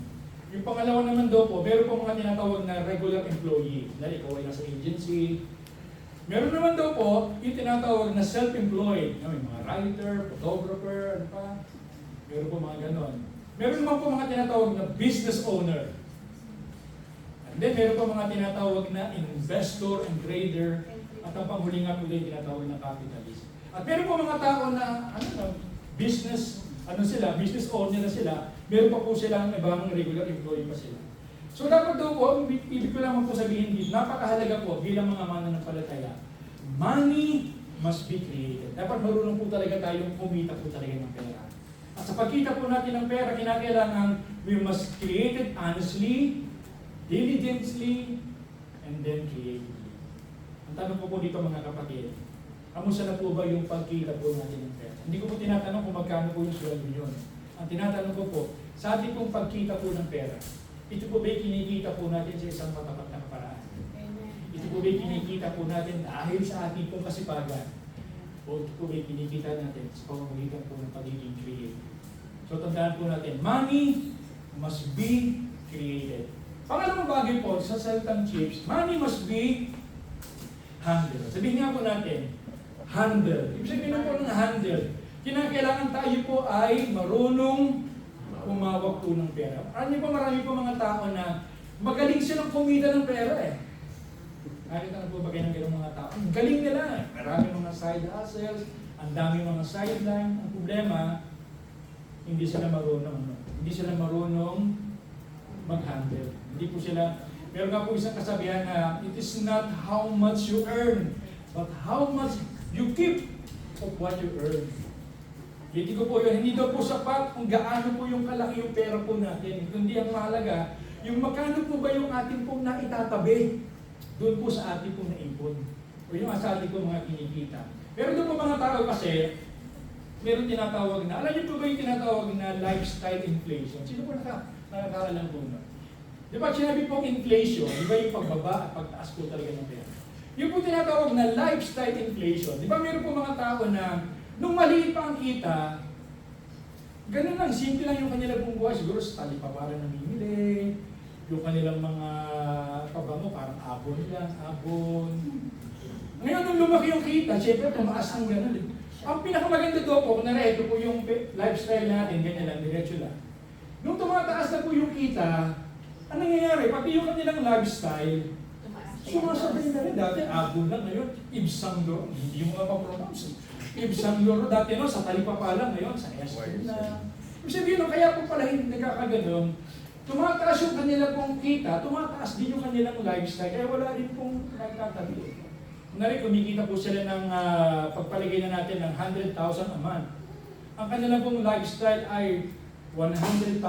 Yung pangalawa naman daw po, meron po mga tinatawag na regular employee, na ikaw ay nasa agency. Meron naman daw po, yung tinatawag na self-employed, may mga writer, photographer, ano pa. Meron po mga ganon. Meron naman po mga tinatawag na business owner. And then meron po mga tinatawag na investor and trader. At ang panghuli nga po din tinatawag na capitalist. At meron po mga tao na, business owner na sila, meron pa po silang ibang regular employee pa sila. So dapat daw po, ibig ko lang po sabihin dito, napakahalaga po bilang mga mananampalataya, money must be created. Dapat marunong po talaga tayong kumita po talaga ng pera. At sa pagkita po natin ng pera, kinakailangan we must create it honestly, diligently, and then creatively. Ang tanong ko po dito mga kapatid, kamusta na po ba yung pagkita po natin ng pera? Hindi ko po tinatanong kung magkano po yung sweldo yun. Ang tinatanong ko po, sa ating pong pagkita po ng pera, ito po ba'y kinikita po natin sa isang matapat na kaparaan? Ito po ba'y kinikita po natin dahil sa ating pong kasipagan? O ito po ba'y kinikita natin sa pamamagitan po ng pagiging creative? So tandaan po natin, money must be created. Pangalawang bagay po sa salitang chips, money must be handled. Sabihin nga po natin, handle. Ibig sabihin po ng handle, kinakailangan tayo po ay marunong umawak po ng pera. Alam niyo po, marami po mga tao na magaling silang kumita ng pera eh. Nakita na po ba kayo ng ganong mga tao? Ang galing nila eh. Marami mga side hustles, ang dami mga sideline. Ang problema, hindi sila marunong Hindi sila marunong mag-handle. Hindi po sila, meron nga po isang kasabihan na, it is not how much you earn, but how much you keep of what you earn. Hindi ko po yun, hindi daw po sapat kung gaano po yung kalaki yung pera po natin. Kundi ang mahalaga, yung magkano po ba yung ating pong naitatabi doon po sa ating pong naipon. O yung sa ating pong mga kinikita. Pero doon po mga tao kasi, meron tinatawag na, alam niyo po ba yung tinatawag na lifestyle inflation? Sino po nakakaalam po na? Di ba sinabi pong inflation, di ba yung pagbaba at pagtaas po talaga ng pera? Yung po tinatawag na lifestyle inflation, di ba meron po mga tao na nung maliit pa ang kita, ganun lang, simple lang yung kanilang pong buhay. Siguro sa talipaparan namimili, yung kanilang mga pabango, parang abon lang, abon. Ngayon, nung lumaki yung kita, syempre tumaas ng ganun. Ang pinakamaganda doon po, kung ito po yung lifestyle natin, ganyan lang, diretso lang. Nung tumataas na po yung kita, ano nangyayari? Pati yung kanilang lifestyle, sumasabay na rin. Dati abon lang, ngayon, ibsangdo, hindi yung mga pa-pronounce. Ibsangdo, dati no, sa talipapa lang, ngayon, sa S2 na. Ibig sabihin, kaya po pala hindi nagkakaganon, tumataas yung kanila pong kita, tumataas din yung kanilang lifestyle, kaya wala rin pong nagkatabi. Kunwari, kumikita po sila ng pagpaligay na natin ng 100,000 a month. Ang kanilang pong lifestyle ay 100,500.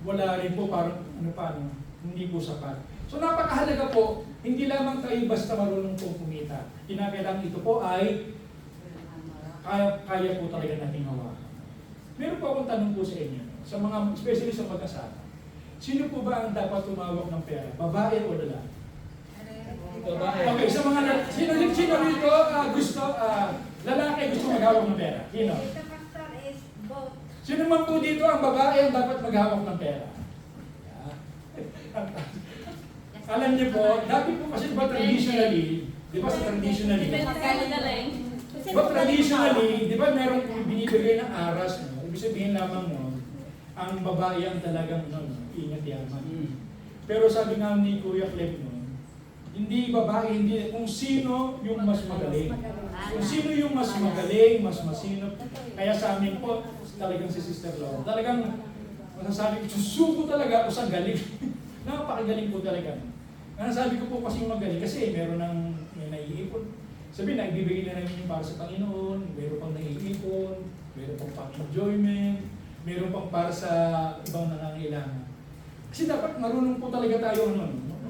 Wala rin po, parang hindi po sapat. So napakahalaga po, hindi lamang tayo basta marunong pong kumita. Kinakailangan ito po ay kaya po talaga nating hawakan. Meron po akong tanong po sa inyo, sa mga, especially sa mag-asawa. Sino po ba ang dapat tumawag ng pera? Babae o lalaki? Babae. Okay, sa mga sino dito lalaki gusto maghawak ng pera? Sino? The factor is both. Sino man po dito ang babae ang dapat maghawak ng pera? Alam niyo po, dati po kasi ba traditionally, di ba sa traditionally, di ba merong binibigay ng aras, no? Ibig sabihin lamang no, ang babae ang talagang no, ingat yaman. Pero sabi nga ni Kuya Clem no, hindi babae, hindi kung sino yung mas magaling. Kung sino yung mas magaling, mas masinop. Kaya sa amin po, talagang si Sister Laura, talagang masasabi ko, susuko talaga ako sa galing. Napakagaling po talaga. Nasabi ko po kasi magaling kasi meron may naiipon. Sabi na, ibibigay na namin yung para sa Panginoon, meron pang naiipon, meron pang pang-enjoyment, meron pang para sa ibang nangangailangan. Kasi dapat marunong po talaga tayo,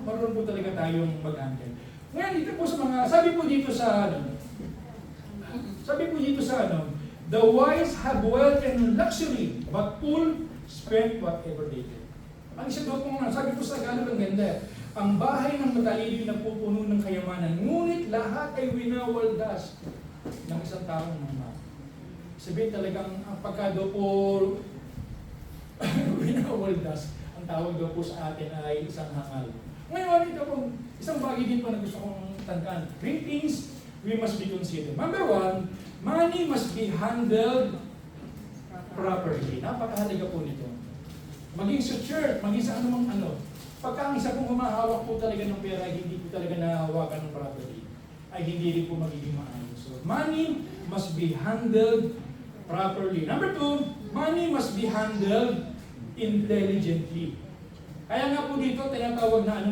marunong po talaga tayong mag-handle. Ngayon, dito po sa mga, sabi po dito sa the wise have wealth and luxury, but fool spend whatever they get. Ang isa doon po, sabi po sa Tagalog, ang ganda. Ang bahay ng matalino na pupuno ng kayamanan, ngunit lahat ay winawaldas ng isang taong mga. Sabihin talagang ang pagka daw po winawaldas, ang tawag daw po sa atin ay isang hangal. Ngayon, ito po, isang bagay din po na gusto kong tandaan. Three things we must be considered. Number one, money must be handled properly. Napakahalaga po nito. Maging sa church, maging sa anumang pagka ang isa pong humahawak po talaga ng pera, hindi po talaga nahahawakan ng property, ay hindi rin po magiging maayos. So, money must be handled properly. Number two, money must be handled intelligently. Kaya nga po dito, tinatawag na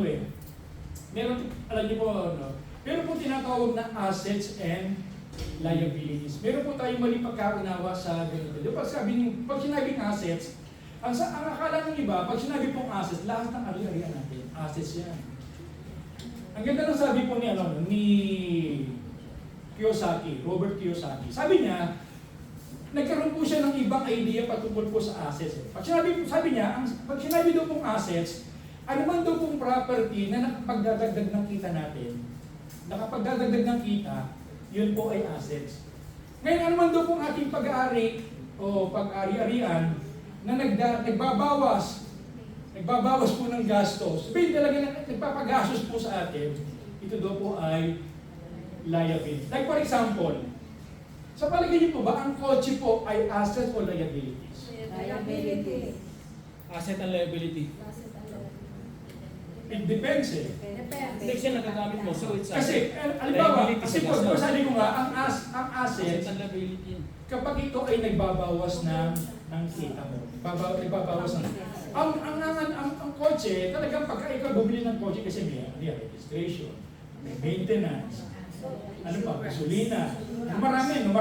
meron, alam niyo po, meron po tinatawag na assets and liabilities. Meron po tayong mali pagkaunawa sa ganito. Pag sinabing assets, ang akala ng iba, pag sinabi pong assets, lahat ng ari-arian natin, assets yan. Ang ganda ng sabi po ni Kiyosaki, Robert Kiyosaki. Sabi niya, nagkaroon po siya ng ibang idea patungkol po sa assets. Pag sabi niya, pag sinabi daw pong assets, ano man daw pong property na nakapagdadagdag ng kita natin, nakapagdadagdag ng kita, yun po ay assets. Ngayon, ano man daw pong ating pag-aari o pag-ari-arian na nagbabawas po ng gastos, sabihin talaga na nagpapagastos po sa atin, ito daw po ay liability. Like for example, sa palagay niyo po ba, ang kotse po ay assets o liabilities? Liability. Asset and liability. It depends eh. Depende. Section na gagamit mo, so it's Kasi, alimbawa, kasi po, sabi ko nga, ang asset assets, and liability. kapag ito ay nagbabawas ng ng kita mo. Ibabawas na. Ang kotse, talagang pagka ikaw bumili ng kotse kasi may registration, may maintenance, ano pa, gasolina, maraming.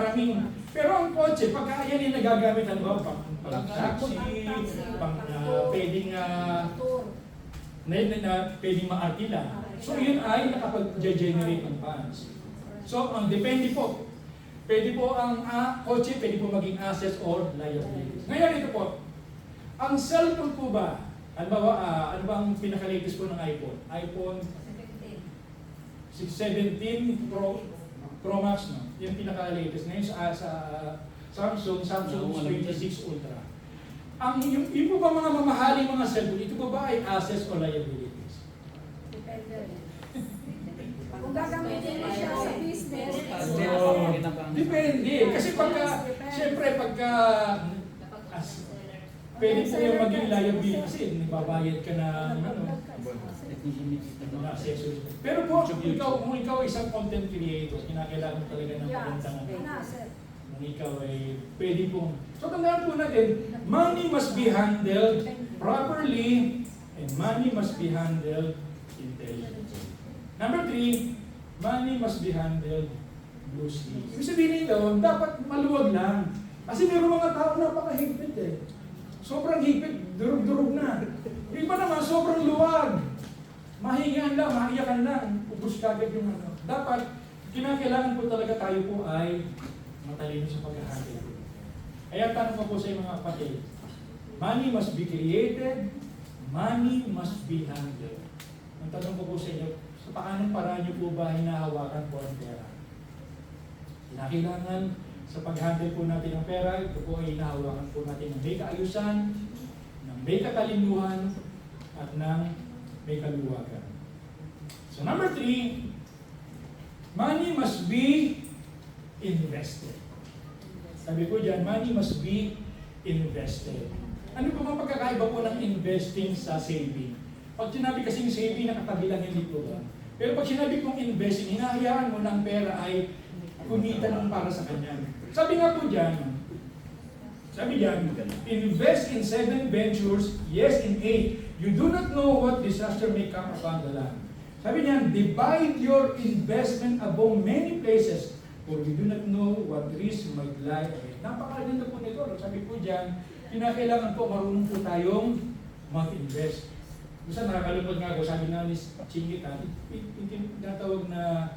Pero ang kotse, pagka yan yung nagagamit, ano ba, pang taxi, pwedeng pwedeng maarkila. So yun ay nakapag-generate ng funds. So ang depende po. Pwede po ang kotse, pwede po maging assets or liabilities. Ngayon ito po, ang cellphone po ba, ano ba ang pinaka-latest po ng iPhone? iPhone 17 Pro Max, no? Yung pinaka-latest. Ngayon sa Samsung 26 Ultra. Yung po ba mga mamahaling mga cellphone, ito po ba ay assets or liabilities? Depende. Kung gagamitin mo siya sa business, Depende. Kasi siyempre pagka, pwede po yung maging liability kasi nagbabayad ka na, accessories. Pero po, kung ikaw isang content creator, kinakailangan talaga ng pagandang kung ikaw ay pwede pong. So tandaan po natin, money must be handled properly and money must be handled intelligently. Number 3, money must be handled loosely. Ibig sabihin nito, dapat maluwag lang. Kasi meron mga tao napakahigpit eh. Sobrang higpit, durug-durug na. Yung iba naman, sobrang luwag. Mahingaan lang, maiyakan lang. Ubus kagad yung ano. Dapat, kinakailangan po talaga tayo po ay matalino sa paghahandle. Kaya tanong ko po sa mga kapatid, money must be created, money must be handled. Ang tanong ko po sa inyo, sa paanong paraan niyo po ba hinahawakan po ang pera? Kinakailangan sa pag-handle po natin ng pera, ito po ay hinahawakan po natin ng may kaayusan, ng may katalinuhan, at ng may kaluwagan. So number 3, money must be invested. Sabi ko dyan, money must be invested. Ano po bang pagkakaiba po ng investing sa saving? Pag sinabi kasing saving, nakakabilang hindi po ba? Pero pag sinabi kong investing, hinahayaan mo na ang pera ay kumita ng para sa kanya. Sabi nga po dyan, invest in 7 ventures, yes in 8. You do not know what disaster may come upon the land. Sabi niyan, divide your investment among many places, for you do not know what risk might lie ahead. Napakaganda po nito. Sabi po dyan, kinakailangan po marunong po tayong mag-invest. Minsan nakakalungkot nga ako, sabi na ni Chingitan, tinatawag na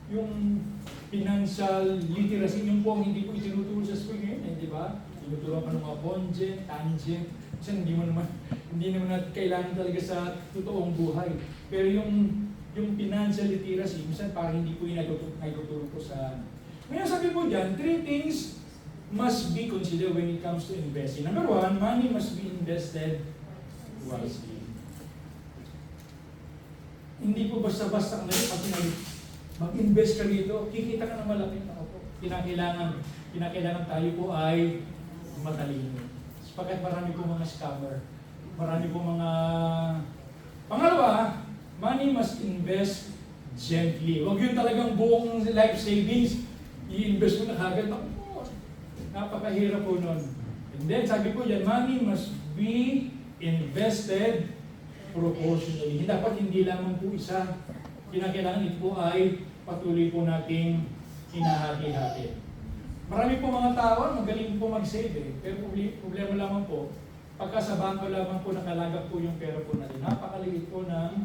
yung financial literacy, yung po hindi po itinuturo sa school ngayon, di ba? Tinuturuan pa ng mga bondgen, tangent, kasi hindi naman natin kailangan talaga sa totoong buhay. Pero yung financial literacy, minsan parang hindi po yung nagtuturo po sa. Ngayon sabi po dyan, 3 things must be considered when it comes to investing. Number 1, money must be invested wisely. Hindi po basta-basta ang pag mag-invest ka dito, kikita ka ng malaking tao po. Kinakailangan tayo po ay matalino. Sapagkat marami po mga scammer. Marami po mga. Pangalawa, money must invest gently. Huwag yun talagang buong life savings, i-invest mo na kagad. Napakahirap po nun. And then, sabi ko yan, money must be invested proportionally. Dapat hindi lamang po isa. Kinakailangan ito po ay patuloy po nating hinahati-hati. Marami po mga tao, magaling po mag-save eh. Pero problema lamang po, pagka sa bangko lamang po nakalagak po yung pera po natin. Napakaliit po ng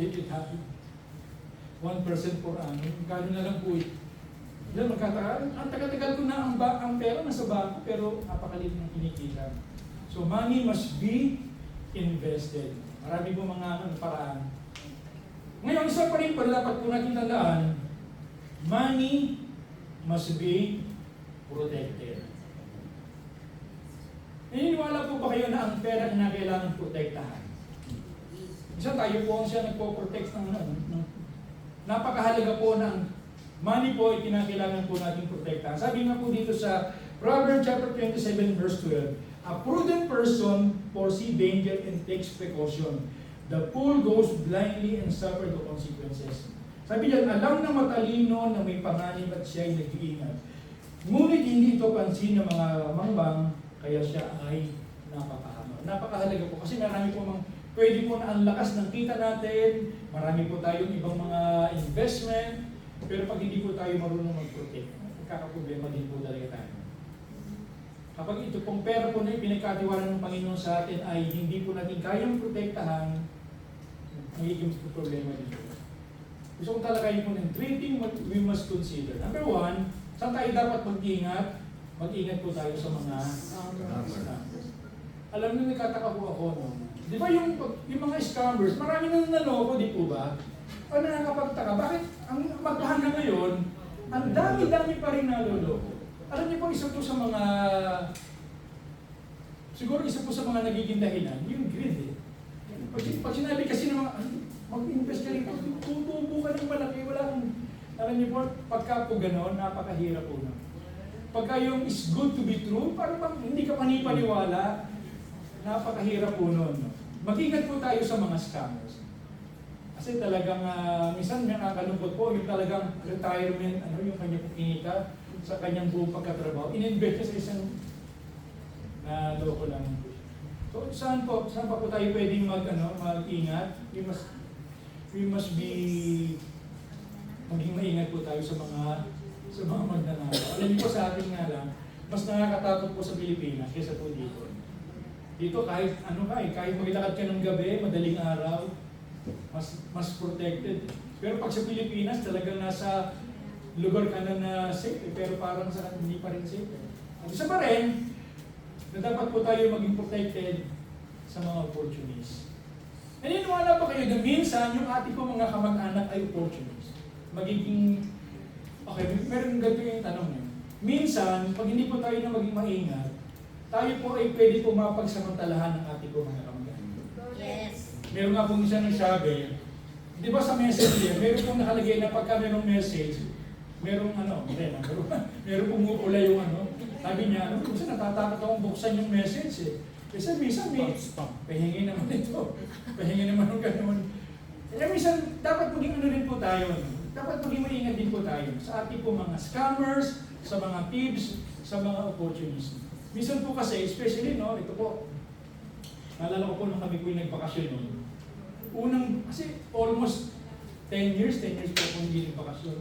1% per annum. Kano na lang po ito. Yan, magkatagal. Ang tagal-tagal ko na ang pera nasa bangko, pero napakaliit ng kinikita. So money must be invested. Marami po mga paraan. Ngayon, isa pa rin dapat po natin tandaan, money must be protected. Naniniwala po ba kayo na ang pera na kailangan protektahan? Isa tayo po ang siya nagpo-protect ng napakahalaga po ng money po ay kinakailangan po natin protektahan. Sabi nga po dito sa Proverbs chapter 27 verse 12, a prudent person foresees danger and takes precaution. The fool goes blindly and suffers the consequences. Sabi niyan, alam na matalino na may panganib at siya ay nag-iingat. Ngunit hindi ito pansin ng mga mangbang Kaya siya ay napakahaba. Napakahalaga po kasi marami po pwede po na ang lakas ng kita natin, marami po tayong ibang mga investment, pero pag hindi po tayo marunong mag-protect, magkakaproblema din po talaga tayo. Kapag ito pong pera po na pinagkatiwalaan ng Panginoon sa atin ay hindi po natin kayang protektahan, magiging problema din po. Gusto kong talakayin po ng 3 things we must consider. Number 1, saan tayo dapat mag-ingat? Mag-ingat po tayo sa mga scammers. Alam niyo, nakataka po ako, no? Di ba yung mga scammers, marami nang naloko, di po ba? O nakakapagtaka, bakit ang hanggang ngayon, ang dami-dami pa rin naloloko? Alam niyo po, isa po sa mga, siguro isa po sa mga nagiging dahilan, yung greed eh. Pag sinabi kasi ng mga, mag-invest ka rin, tutubo ka ng malaki, wala kang, alam niyo po, pagka po gano'n, napakahirap po na. Pagka yung is good to be true, parang hindi ka panipaniwala, napakahirap po nun. No? Mag-ingat po tayo sa mga scammers. Kasi talagang, minsan may nakakalungkot po, yung talagang retirement, yung kanyang kinita sa kanyang buong pagkatrabaho, in-invest niya sa isang loko lang. So, saan pa po tayo pwedeng mag-ingat? We must be, maging maingat po tayo sa mga magnanakaw. Alam niyo po sa atin nga lang, mas nakakatakot po sa Pilipinas kaysa po dito. Dito kahit kahit maglakad ka ng gabi, madaling araw, mas protected. Pero pag sa Pilipinas, talagang nasa lugar ka na safe, pero parang sa hindi pa rin safe. At isa pa rin, na dapat po tayo maging protected sa mga opportunities. Naniniwala ba kayo na minsan yung ating po mga kamag-anak ay opportunities? Magiging, okay, meron ganito yung tanong niyo. Minsan, pag hindi po tayo na maging maingat, tayo po ay pwede po mapagsamantalahan ng ating po mga kamag-anak. Yes. Meron nga pong isa nagsabi, di ba sa messenger, meron pong nakalagay na pagka merong message, merong meron pumupula yung sabi niya, kung saan natatakot akong buksan yung message eh. Kasi minsan pahingi naman ito, pahingi naman ng gano'n. Kaya minsan, dapat maging rin po tayo, dapat maging maingat din po tayo sa ating po mga scammers, sa mga thieves, sa mga opportunities. Minsan po kasi, especially, ito po, naalala ko po nung kami po yung nagbakasyon noon. Kasi almost 10 years po kung hindi nagbakasyon.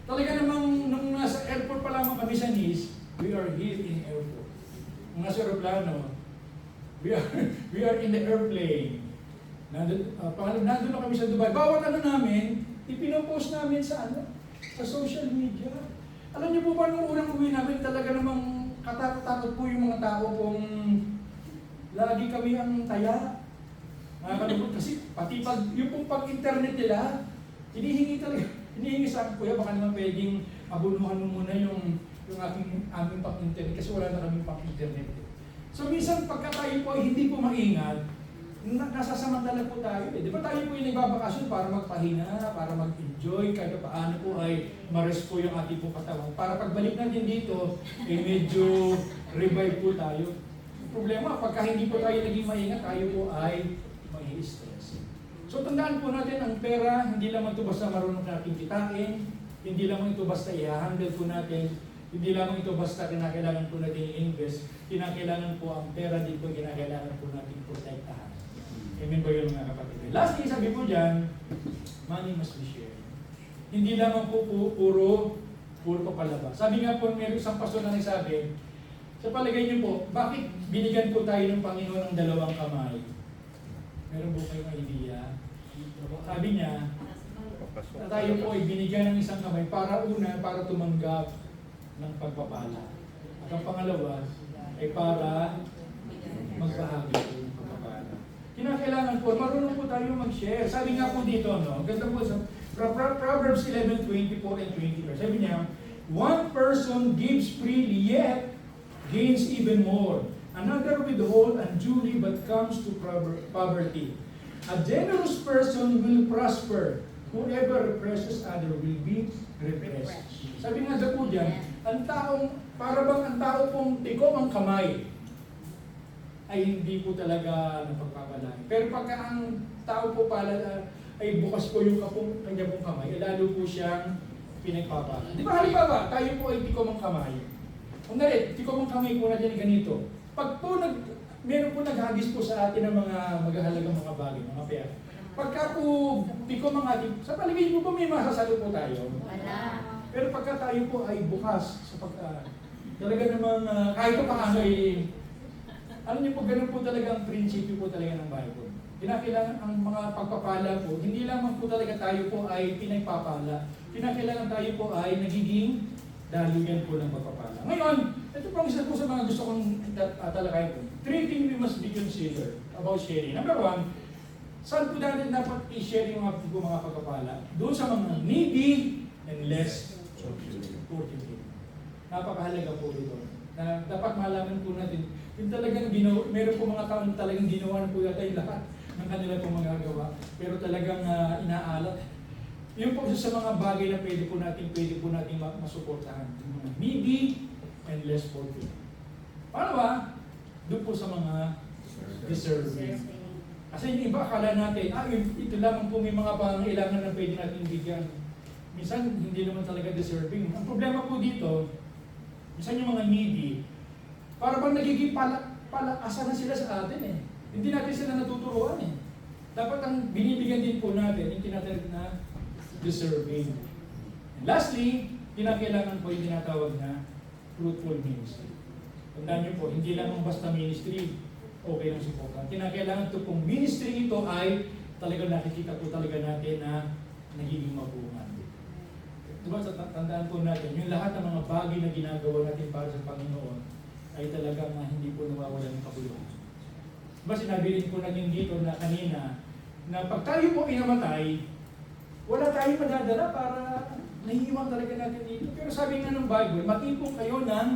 Talaga namang, nung nasa airport pa lamang kami sa Nice, we are here in airport. Nung nasa aeroplano, we are in the airplane. Nandun na kami sa Dubai. Bawat namin, ipinopost namin sa social media. Alam niyo po ba, nung unang uwi namin, talaga namang katakot-takot po yung mga tao kung lagi kami ang taya. Nakakalungkot kasi pati yung pag-internet nila, hinihingi sa akin, kuya, baka naman pwedeng abunuhan mo muna yung aming pang-internet kasi wala na kaming pang-internet. So minsan pagka tayo po ay hindi po maingat, nasasamantala po tayo. Di ba tayo po yung nagbabakasyon para magpahinga, para mag-enjoy, kahit paano po ay ma-rest po yung ating po katawan. Para pagbalik natin dito, medyo revive po tayo. Yung problema, pagka hindi po tayo naging maingat, tayo po ay mai-stress. So tandaan po natin, ang pera, hindi lamang ito basta marunong natin kitain, hindi lamang ito basta i-handle po natin, hindi lamang ito basta kinakailangan po natin i-invest, kinakailangan po ang pera din po, kinakailangan po natin protektahan. Amen ba yun mga kapatid? Lastly, sabi po dyan, money must be shared. Hindi lamang po puro papalabas. Sabi nga po, may isang pastor na nagsabi, sa palagay niyo po, bakit binigyan po tayo ng Panginoon ng 2 kamay? Meron po kayong idea? Sabi niya, na tayo po ay binigyan ng 1 kamay para tumanggap ng pagpapala. At ang pangalawa ay para magbahagi ng pagpapala. Kinakailangan po, marunong po tayo mag-share. Sabi nga po dito, ganda po sa Proverbs 11:24 and 20. Sabi niya, one person gives freely yet gains even more. Another withhold unduly but comes to poverty. A generous person will prosper. Whoever represses other will be repressed. Sabi nga po dyan, para bang ang tao pong tikom ang kamay, ay hindi po talaga napagpapalaki. Pero pagka ang tao po pala ay bukas po yung kanya pong kamay, lalo po siyang pinagpapala. Di ba halimbawa, tayo po ay tikom ang kamay. Kung nalit, tikom ang kamay po natin ganito. Pag po meron po naghagis po sa atin ng mga maghahalagang mga bagay, mga pera. Pagka po, di ko mga ating, sa paligid mo po may masasalo po tayo. Wala. Pero pagka tayo po ay bukas sa talaga namang kahit pa paano ay, alam niyo po, ganun po talaga ang prinsipyo po talaga ng Bible. Kinakailangan ang mga pagpapala po, hindi lamang po talaga tayo po ay pinagpapala. Kinakailangan tayo po ay nagiging daluyan po ng pagpapala. Ngayon, ito po ang isa po sa mga gusto kong talakayin po. Three things we must be considered about sharing. Number one, saan po natin dapat i-share yung mga pagpapala? Doon sa mga needy and less fortunate. Napakahalaga po ito. Na dapat malaman po natin, yung talagang meron po mga taong talagang ginawa na po yata yung lahat ng kanila pong magagawa, pero talagang inaalat. Yun po sa mga bagay na pwede po natin masuportahan. Yung mga needy and less fortunate. Paano ba? Doon po sa mga deserving. Kasi yung iba akala natin, ito lamang po may mga pangailangan na pwede natin bigyan. Minsan hindi naman talaga deserving. Ang problema po dito, minsan yung mga needy, para bang nagiging palakasan na sila sa atin eh. Hindi natin sila natuturuan eh. Dapat ang binibigyan din po natin, yung tinatawag na deserving. And lastly, kinakailangan po yung tinatawag na fruitful ministry. Tandaan niyo po, hindi lang basta ministry, okay lang suportan. Kinakailangan ito pong ministry ito ay talagang nakikita po talaga natin na nagiging mabungan. Diba, tandaan po natin, yung lahat ng mga bagay na ginagawa natin para sa Panginoon ay talagang hindi po nawawala ng kabuluhan. Diba, sinabi rin po natin dito na kanina, na pag tayo po ay namatay, wala tayong madadala para nahihiwang talaga natin dito. Pero sabi nga ng Bible, matipong kayo ng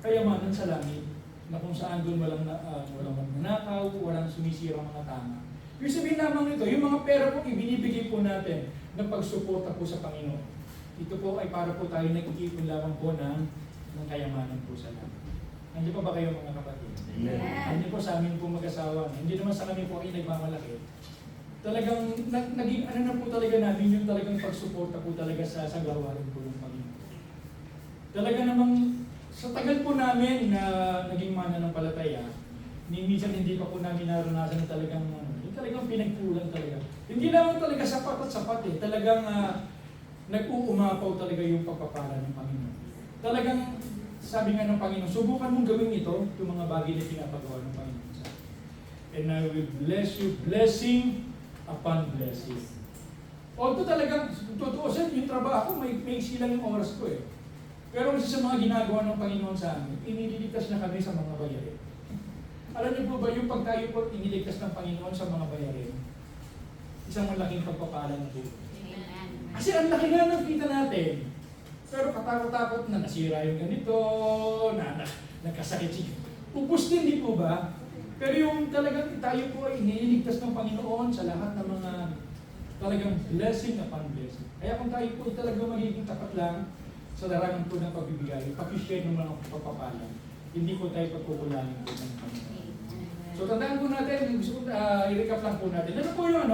kayamanan sa langit, na kung saan doon walang magnanakaw, walang sumisira mga tama. Ibig sabihin lamang ito, yung mga pera po ibinibigay po natin ng pagsuporta po sa Panginoon. Ito po ay para po tayo nagkikipon lamang po ng kayamanan po sa langit. Nandiyo pa ba kayo mga kapatid? Amen. Hindi po sa amin po mag-asawa. Hindi naman sa kami po ay nagmamalaki. Talagang naging ano na po talaga namin yung talagang pagsuporta po talaga sa gawain po ng Panginoon. Talaga namang sa tagal po namin na naging mananampalataya, minsan hindi pa po namin naranasan na talagang yung talagang pinagkulang talaga. Hindi lang talaga sapat at sapat eh. Talagang nag-uumapaw talaga yung pagpapala ng Panginoon. Talagang sabi nga ng Panginoon, subukan mong gawin ito, yung mga bagay na pinapagawa ng Panginoon sa atin. And I will bless you, blessing upon blessing. Although talagang, totoo sa yung trabaho, may silang yung oras ko eh. Pero kasi sa mga ginagawa ng Panginoon sa amin, inililigtas na kami sa mga bayarin. Alam niyo po ba, yung pag tayo po iniligtas ng Panginoon sa mga bayarin, isang malaking pagpapala ng buhay. Kasi ang laki na nakita natin. Pero katakot-takot na nasira yung ganito, na nagkasakit siya. Upos din, di po ba? Pero yung talagang tayo po ay iniligtas ng Panginoon sa lahat ng mga talagang blessing upon blessing. Kaya kung tayo po talagang magiging tapat lang sa larangan po ng pagbibigay, pakishare ng mga pagpapala, hindi po tayo pagkukulangin po ng Panginoon. So tandaan po natin, i-recap lang po natin. Ano po yung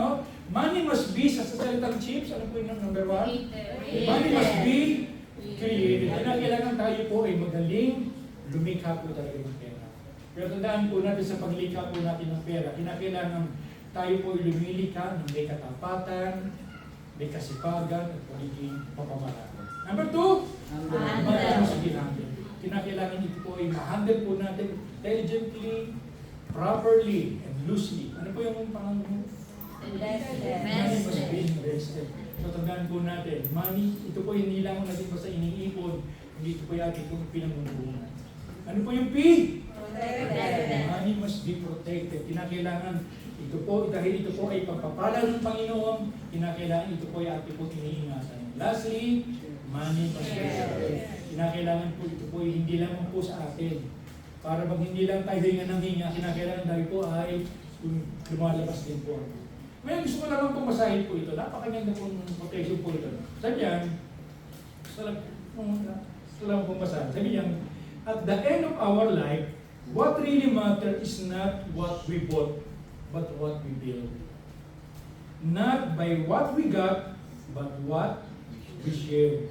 money must be, sa salitang chips, ano po yung number one? Money must be created. Kailangan tayo po ay magaling lumikha po talaga ng pera. Pero tandaan po natin sa paglikha po natin ng pera, kinakailangan tayo po ay lumilikha ng may katapatan, may kasipagan, at pagiging papamaraan. Number two, money must be handled. Kinakailangan ito po ay ma-handle po natin intelligently, properly, and loosely. Ano po yung pangalan? Money must be invested. So tandaan po natin, money, ito po hindi lang natin basta iniipon, hindi ito po yung ating pinangungunan. Ano po yung P? Money must be protected. Kinakailangan, ito po, dahil ito po ay pagpapala ng Panginoon, kinakailangan ito po ay ating po iniingatan. Lastly, money must be protected. Kinakailangan po ito po ay hindi lang po sa atin. Para bang hindi lang tayo hinga ng hinga, kinakailangan tayo po ay lumalabas din po. Ngayon gusto ko naman pong masahin po ito. Napakaganda pong quotation po ito. Sabi yan, gusto lang pong masahin. Sabi yan, at the end of our life, what really matters is not what we bought, but what we build. Not by what we got, but what we share.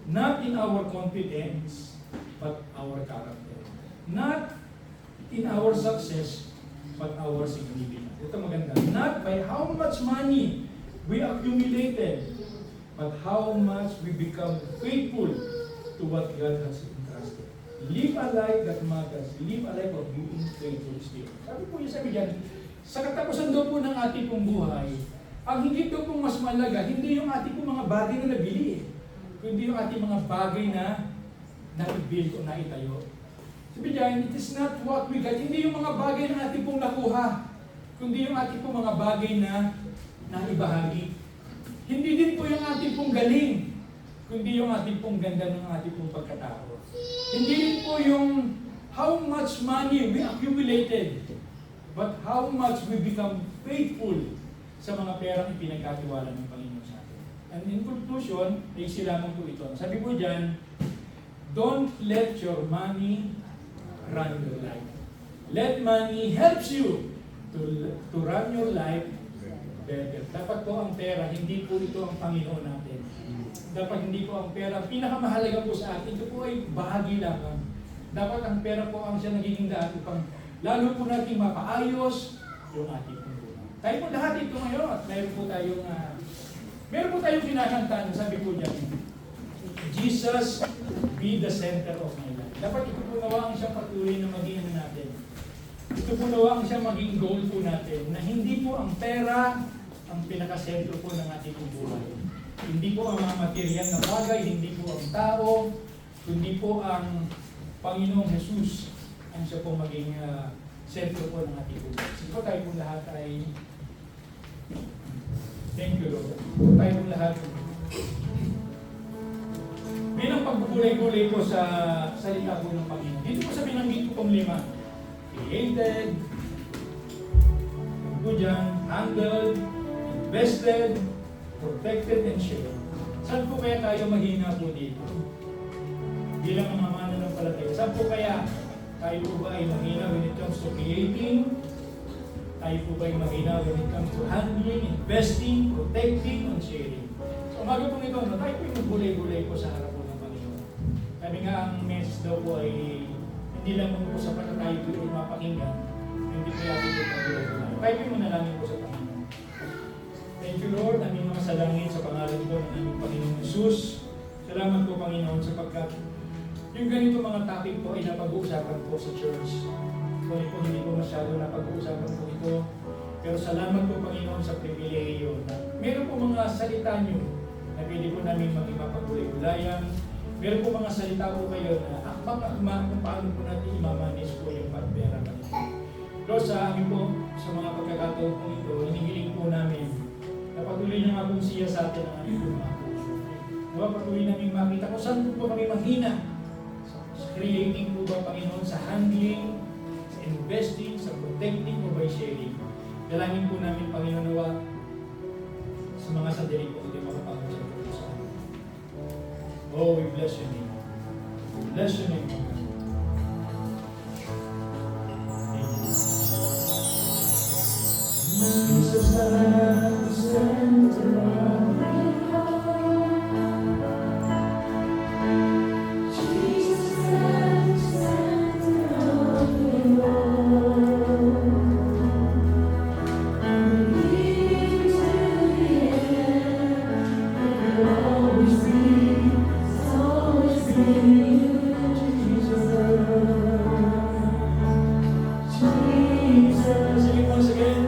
Not in our competence, but our character. Not in our success, but our significance. Ito maganda. Not by how much money we accumulated, but how much we become faithful to what God has entrusted. Live a life that matters. Live a life of being faithful still. Sabi po yung sabi dyan, sa katapusan daw po ng ating pong buhay, ang hindi daw pong mas malaga, hindi yung ating pong mga bagay na nabili, kundi yung ating mga bagay na na-build o naitayo. Sabi dyan, it is not what we got, hindi yung mga bagay na ating pong nakuha, kundi yung ating pong mga bagay na naibahagi. Hindi din po yung ating pong galing, kundi yung ating pong ganda ng ating pong pagkatao. Hindi din po yung how much money we accumulated, but how much we become faithful sa mga perang ipinagkatiwala ng Panginoon sa atin. And in conclusion, ay silamang po ito. Sabi po dyan, don't let your money run your life. Let money helps you to run your life better. Dapat po ang pera, hindi po ito ang Panginoon natin. Dapat hindi po ang pera, pinakamahalaga po sa atin, ito po ay bahagi lamang. Dapat ang pera po ang siya nagiging daan upang lalo po natin mapaayos yung ating buhay. Tayo po lahat ito ngayon at meron po tayong kinakantaan, sabi po dyan, Jesus be the center of my life. Dapat ito po nawa ang siyang patuloy na maging natin. Ito po nawa ang siyang maging goal po natin, na hindi po ang pera ang pinakasentro po ng ating buhay. Hindi po ang mga material na bagay, hindi po ang tao, kundi po ang Panginoong Jesus ang siya po maging sentro po ng ating buhay. Sige tayo po lahat ay thank you, Lord. Tayo po lahat bilang pagbubulay-bulay po sa salita po ng Panginoon. Dito po sa binanggit ko pong 5. Created, po dyan, handled, invested, protected, and shared. Saan po kaya tayo mahina po dito? Bilang mga mananampalataya. Saan po kaya tayo po ba ay mahina when it comes to creating? Tayo po ba ay mahina when it comes to handling, investing, protecting, and sharing? So umaga po nito, tayo po yung gulay-gulay po sa harap po ng Panginoon. Sabi nga ang message daw po ay hindi lang po sa pagka tayo po ay mapakinggan, hindi po natin po pag-gulay-gulay. Tayo po yung manalangin po sa Panginoon. Thank you, Lord, aming mga salangin sa pangalan po ng aming Panginoon Jesus. Salamat po, Panginoon, sapagkat yung ganito mga topic po ay napag-uusapan po sa church. Kung po hindi po masyado napag-uusapan po ito. Pero salamat po, Panginoon, sa pribileyo na meron po mga salita nyo na pwede po namin maging mapagulay-gulayan. Meron po mga salita po kayo na akbang-akma kung paano po natin imamanis po yung pagpera natin. Lord, sa amin po, sa mga pagkakataon po ito, hinihiling po namin na patuloy niyo nga pong siya sa atin ang aming po mga puso. Diba, patuloy namin makita kung saan po kami mahina. Sa creating po ba, Panginoon, sa handling, sa investing, sa protecting o by sharing. Dalangin po namin, Panginoon, nawa sa mga sandali po hindi makapag-usap po sa amin. Oh, we bless your name. Bless your name. Jesus, the center of it all. Jesus, the center of it all. Leading to the end, it will always be, it's always been you, Jesus. Jesus, sing it once again.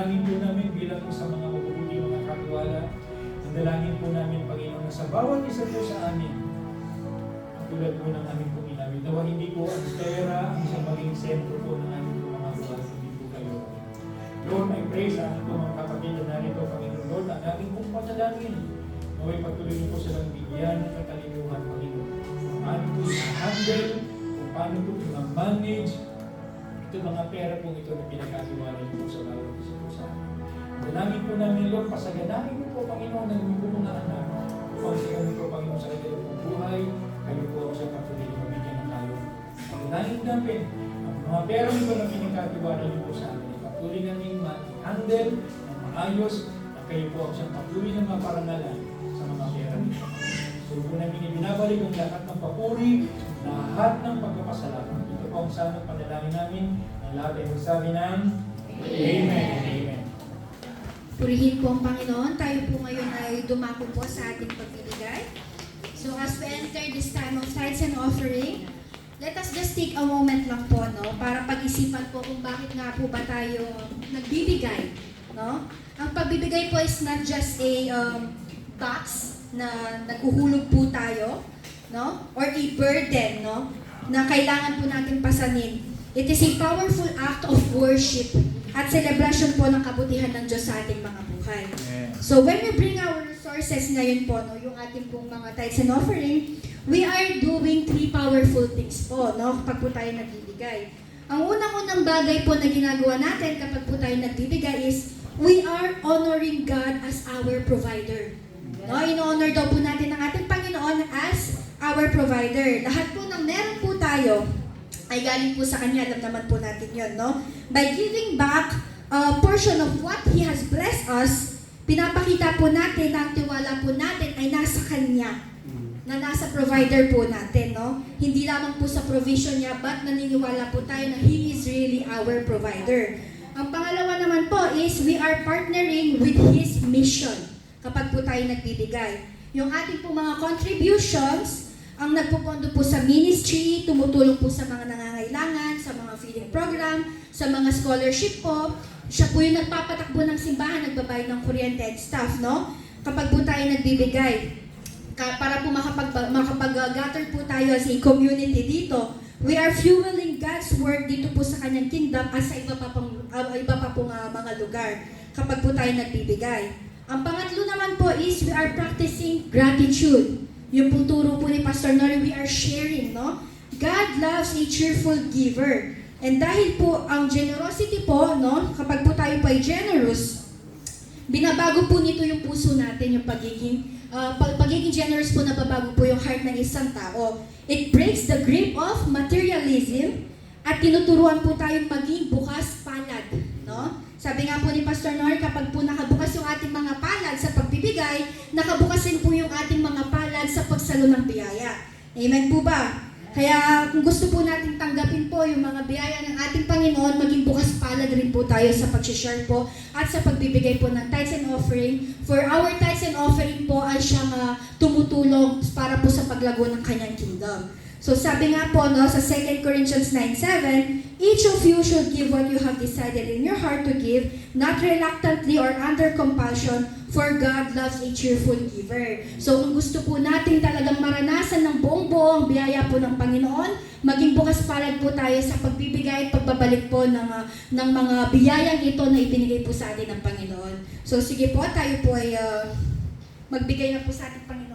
dalangin po namin bilang sa mga mabubuti mga katiwala. Ang dalangin po namin, Panginoon, na sa bawat isa po sa amin, tulad po ng aming pong inamin, nawa hindi po ang pera ang sa maging sentro po ng aming po mga buhay, hindi po kayo. Lord, I pray sa aming po mga kapatid na narito, Panginoon, Lord, ang aking pong panalangin, naway patuloy niyo po silang bigyan ng katalinuhan, Panginoon. Kung paano po i-handle, kung paano po i-manage, ito mga pera po ito na pinagkatiwala niyo po sa bawat isa po sa amin. Dalangin po namin, Lord, pasaganahin niyo po, Panginoon, ng aming po mga anak, upang siya po, Panginoon, sa kanilang pong buhay, kayo po ako sa patuloy na mabigyan ng kayo. Dalangin namin, ang mga pera nito na pinagkatiwala niyo po sa amin, patuloy namin ma-handle ng maayos, na kayo po ako sa patuloy na maparangalan sa mga pera nito. So po namin ibinabalik ang lahat ng papuri, lahat ng pagpapasalamat. Ito po ang sanang panalangin namin, ang lahat ay magsabi ng Amen. Amen. Purihin po ang Panginoon. Tayo po ngayon ay dumako po sa ating pagbibigay. So as we enter this time of tithes and offering, let us just take a moment lang po, no, para pag-isipan po kung bakit nga po ba tayo nagbibigay, no? Ang pagbibigay po is not just a box na naghuhulog po tayo, no? Or a burden, no, na kailangan po natin pasanin. It is a powerful act of worship at celebration po ng kabutihan ng Diyos sa ating mga buhay. So when we bring our resources ngayon po, no, yung ating pong mga tithes and offering, we are doing three powerful things po, no, kapag po tayo nagbibigay. Ang unang-unang bagay po na ginagawa natin kapag po tayo nagbibigay is we are honoring God as our provider. No, in-honor daw po natin ang ating Panginoon as our provider. Lahat po ng meron po tayo ay galing po sa Kanya, alam naman po natin yun, no? By giving back a portion of what He has blessed us, pinapakita po natin na ang tiwala po natin ay nasa Kanya, na nasa provider po natin, no? Hindi lamang po sa provision niya, but naniniwala po tayo na He is really our provider. Ang pangalawa naman po is we are partnering with His mission kapag po tayo nagbibigay. Yung ating po mga contributions, ang nagpupondo po sa ministry, tumutulong po sa mga nangangailangan, sa mga feeding program, sa mga scholarship po. Siya po yung nagpapatakbo ng simbahan, nagbabayad ng kuryente and stuff, no? Kapag po tayo nagbibigay, para po makapag-gather po tayo as a community dito, we are fueling God's work dito po sa kanyang kingdom at sa iba pa pong mga lugar kapag po tayo nagbibigay. Ang pangatlo naman po is we are practicing gratitude. Yung pong turo po ni Pastor Nori, we are sharing, no? God loves a cheerful giver. And dahil po ang generosity po, no, kapag po tayo po ay generous, binabago po nito yung puso natin, yung pagiging generous po, nababago po yung heart ng isang tao. It breaks the grip of materialism at tinuturuan po tayong maging bukas palad, no? Sabi nga po ni Pastor Nori, kapag po nakabukas yung ating mga palad sa pagbibigay, nakabukas din po yung ating mga palad sa pagsalo ng biyaya. Amen po ba? Kaya kung gusto po natin tanggapin po yung mga biyaya ng ating Panginoon, maging bukas palad rin po tayo sa pag-share po at sa pagbibigay po ng tithes and offering. For our tithes and offering po ay siyang tumutulong para po sa paglago ng kanyang kingdom. So sabi nga po, no, sa 2 Corinthians 9:7, each of you should give what you have decided in your heart to give, not reluctantly or under compulsion, for God loves a cheerful giver. So kung gusto po natin talagang maranasan ng buong-buo ang biyaya po ng Panginoon, maging bukas palad po tayo sa pagbibigay at pagbabalik po ng mga biyayang ito na ibinigay po sa atin ng Panginoon. So sige po, tayo po ay magbigay na po sa ating Panginoon.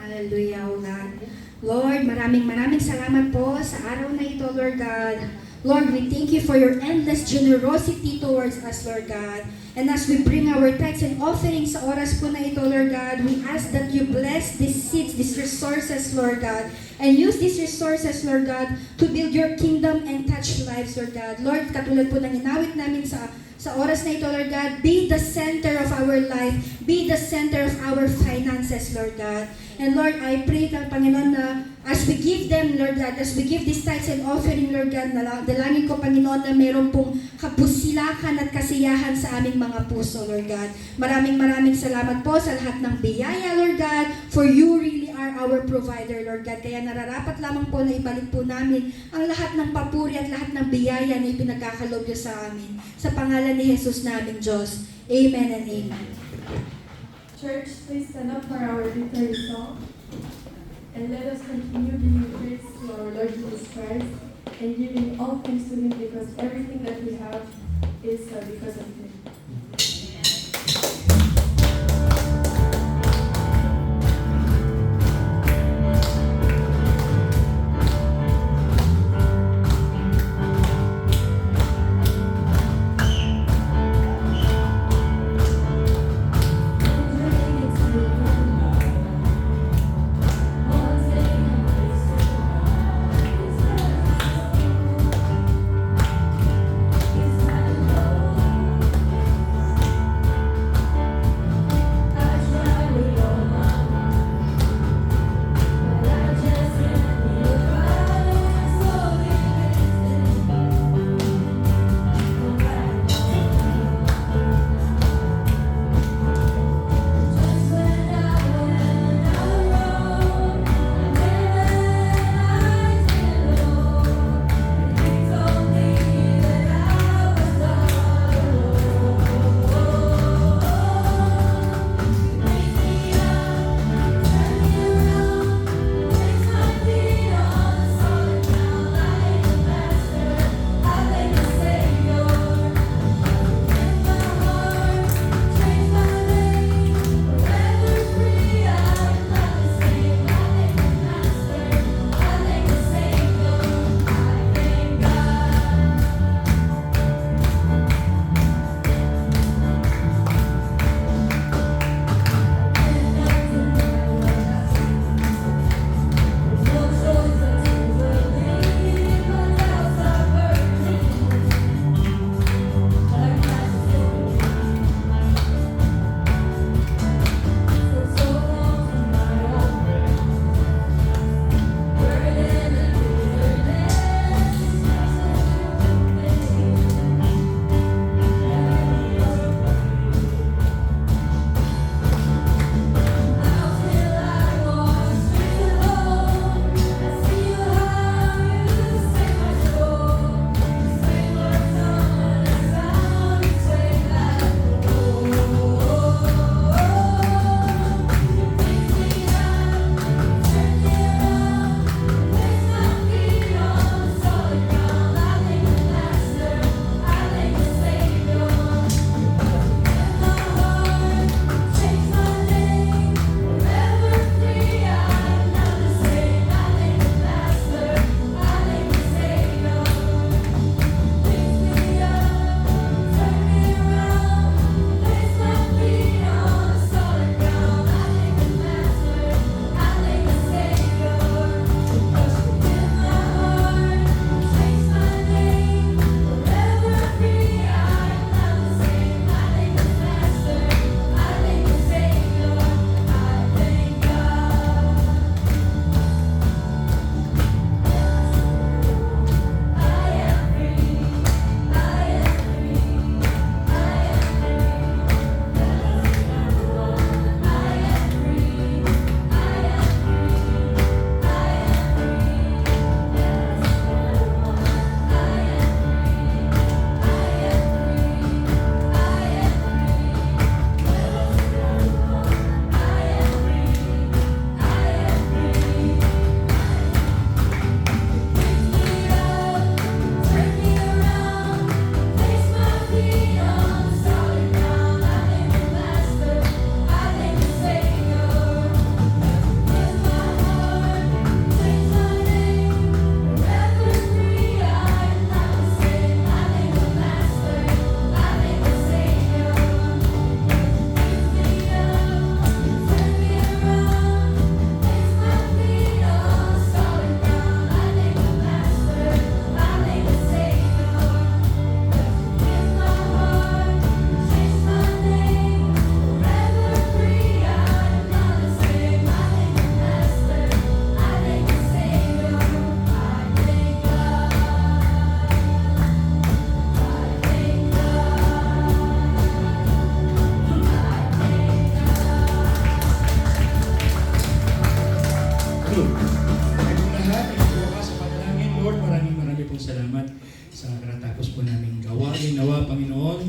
Hallelujah, O God. Lord, maraming salamat po sa araw na ito, Lord God. Lord, we thank you for your endless generosity towards us, Lord God. And as we bring our tithes and offerings sa oras po na ito, Lord God, we ask that you bless these seeds, these resources, Lord God, and use these resources, Lord God, to build your kingdom and touch lives, Lord God. Lord, katulad po ng inawit namin sa oras na ito, Lord God, be the center of our life, be the center of our finances, Lord God. And Lord, I pray ng Panginoon na as we give them, Lord God, as we give these tithes and offering, Lord God, dalangin ko, Panginoon, na meron pong kapusilakan at kasiyahan sa aming mga puso, Lord God. Maraming salamat po sa lahat ng biyaya, Lord God, for you really are our provider, Lord God. Kaya nararapat lamang po na ibalik po namin ang lahat ng papuri at lahat ng biyaya na ipinagkakaloob niyo sa amin. Sa pangalan ni Jesus namin, Diyos. Amen and amen. Church, please stand up for our victory song. And let us continue giving praise to our Lord Jesus Christ and giving all thanks to Him because everything that we have is because of Him. Is salamat sa karatapos po namin gawain. Nawa, Panginoon,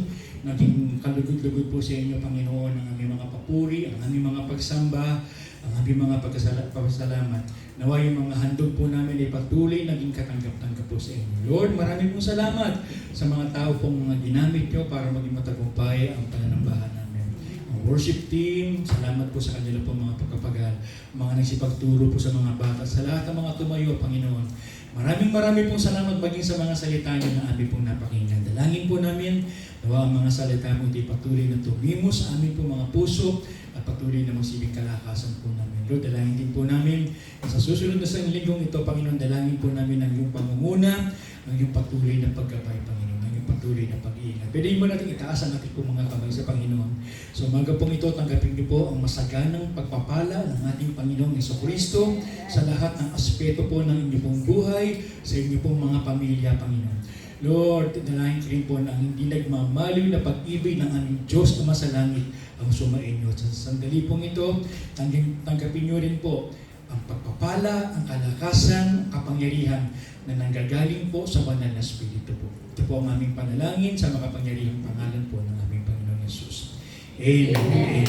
naging kalugod-lugod po sa inyo, Panginoon, ang aming mga papuri, ang aming mga pagsamba, ang aming mga pagpasalamat. Nawa yung mga handog po namin ay patuloy naging katanggap-tanggap po sa inyo. Lord, maraming pong salamat sa mga tao pong mga ginamit nyo para maging matagumpay ang pananambahan namin. Ang worship team, salamat po sa kanila po mga pagkapagal, mga nagsipagturo po sa mga bata, sa lahat ng mga tumayo, Panginoon. Maraming pong salamat maging sa mga salita niyo na amin pong napakinggan. Dalangin po namin, nawa ang mga salita mo di patuloy na tumimos sa amin po mga puso at patuloy na magsibing kalakasan po namin. Lord, dalangin din po namin sa susunod na sa linggong ito, Panginoon, dalangin po namin ang iyong pangunguna, ang iyong patuloy na paggabay, Panginoon, ang iyong patuloy na pag-iingat. Pwede mo natin itaas ang ating po mga kamay sa Panginoon. So umaga pong ito, tanggapin niyo po ang masaganang pagpapala ng ating Panginoong Jesucristo sa lahat ng aspeto po ng inyong pong buhay, sa inyong pong mga pamilya, Panginoon. Lord, dalangin ko rin po na ang hindi nagmamaliw na pag-ibig ng aming Diyos na sa langit ang sumainyo. Sa sandali pong ito, tanggapin niyo rin po ang pagpapala, ang kalakasan, ang kapangyarihan na nanggagaling po sa banal na Espiritu po. Ito po ang aming panalangin sa makapangyarihang pangalan po ng aming Panginoon Yesus. Amen.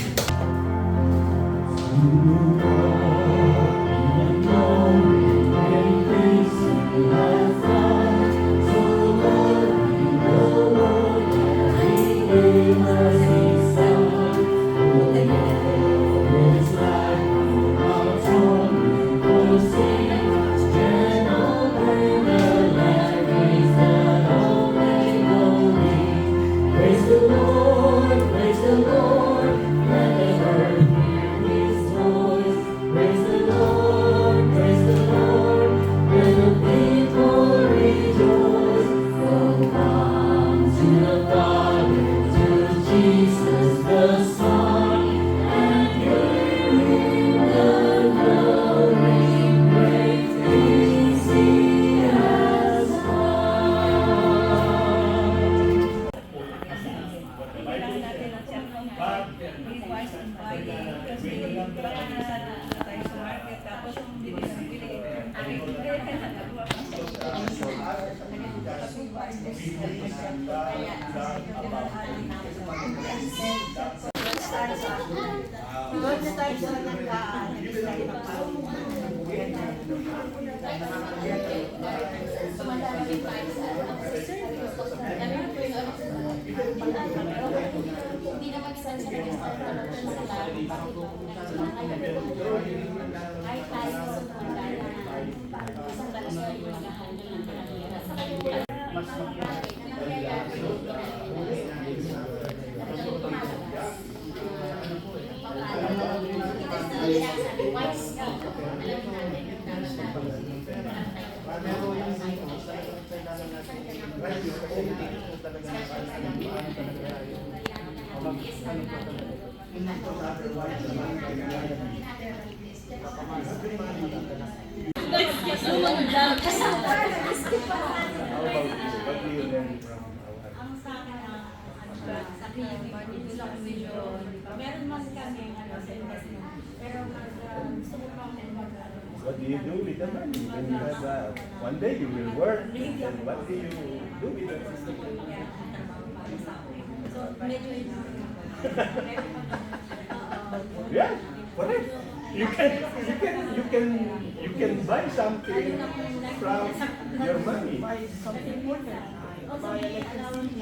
Hindi na mag-sense na nag-start na sa laro. Kahit tayo sa pagkala na isang dalas na yung mag-handle ng pangahira. Sa kalimutan, mas Ang sa akin sa PUP, gusto ko medyo, meron man kami sa investment, pero gusto ko pa akong What do you do with the money? When you have, one day you will work, and what do you do with the money? So, medyo Yeah, correct. You can buy something from your money. something important. Also, may allowance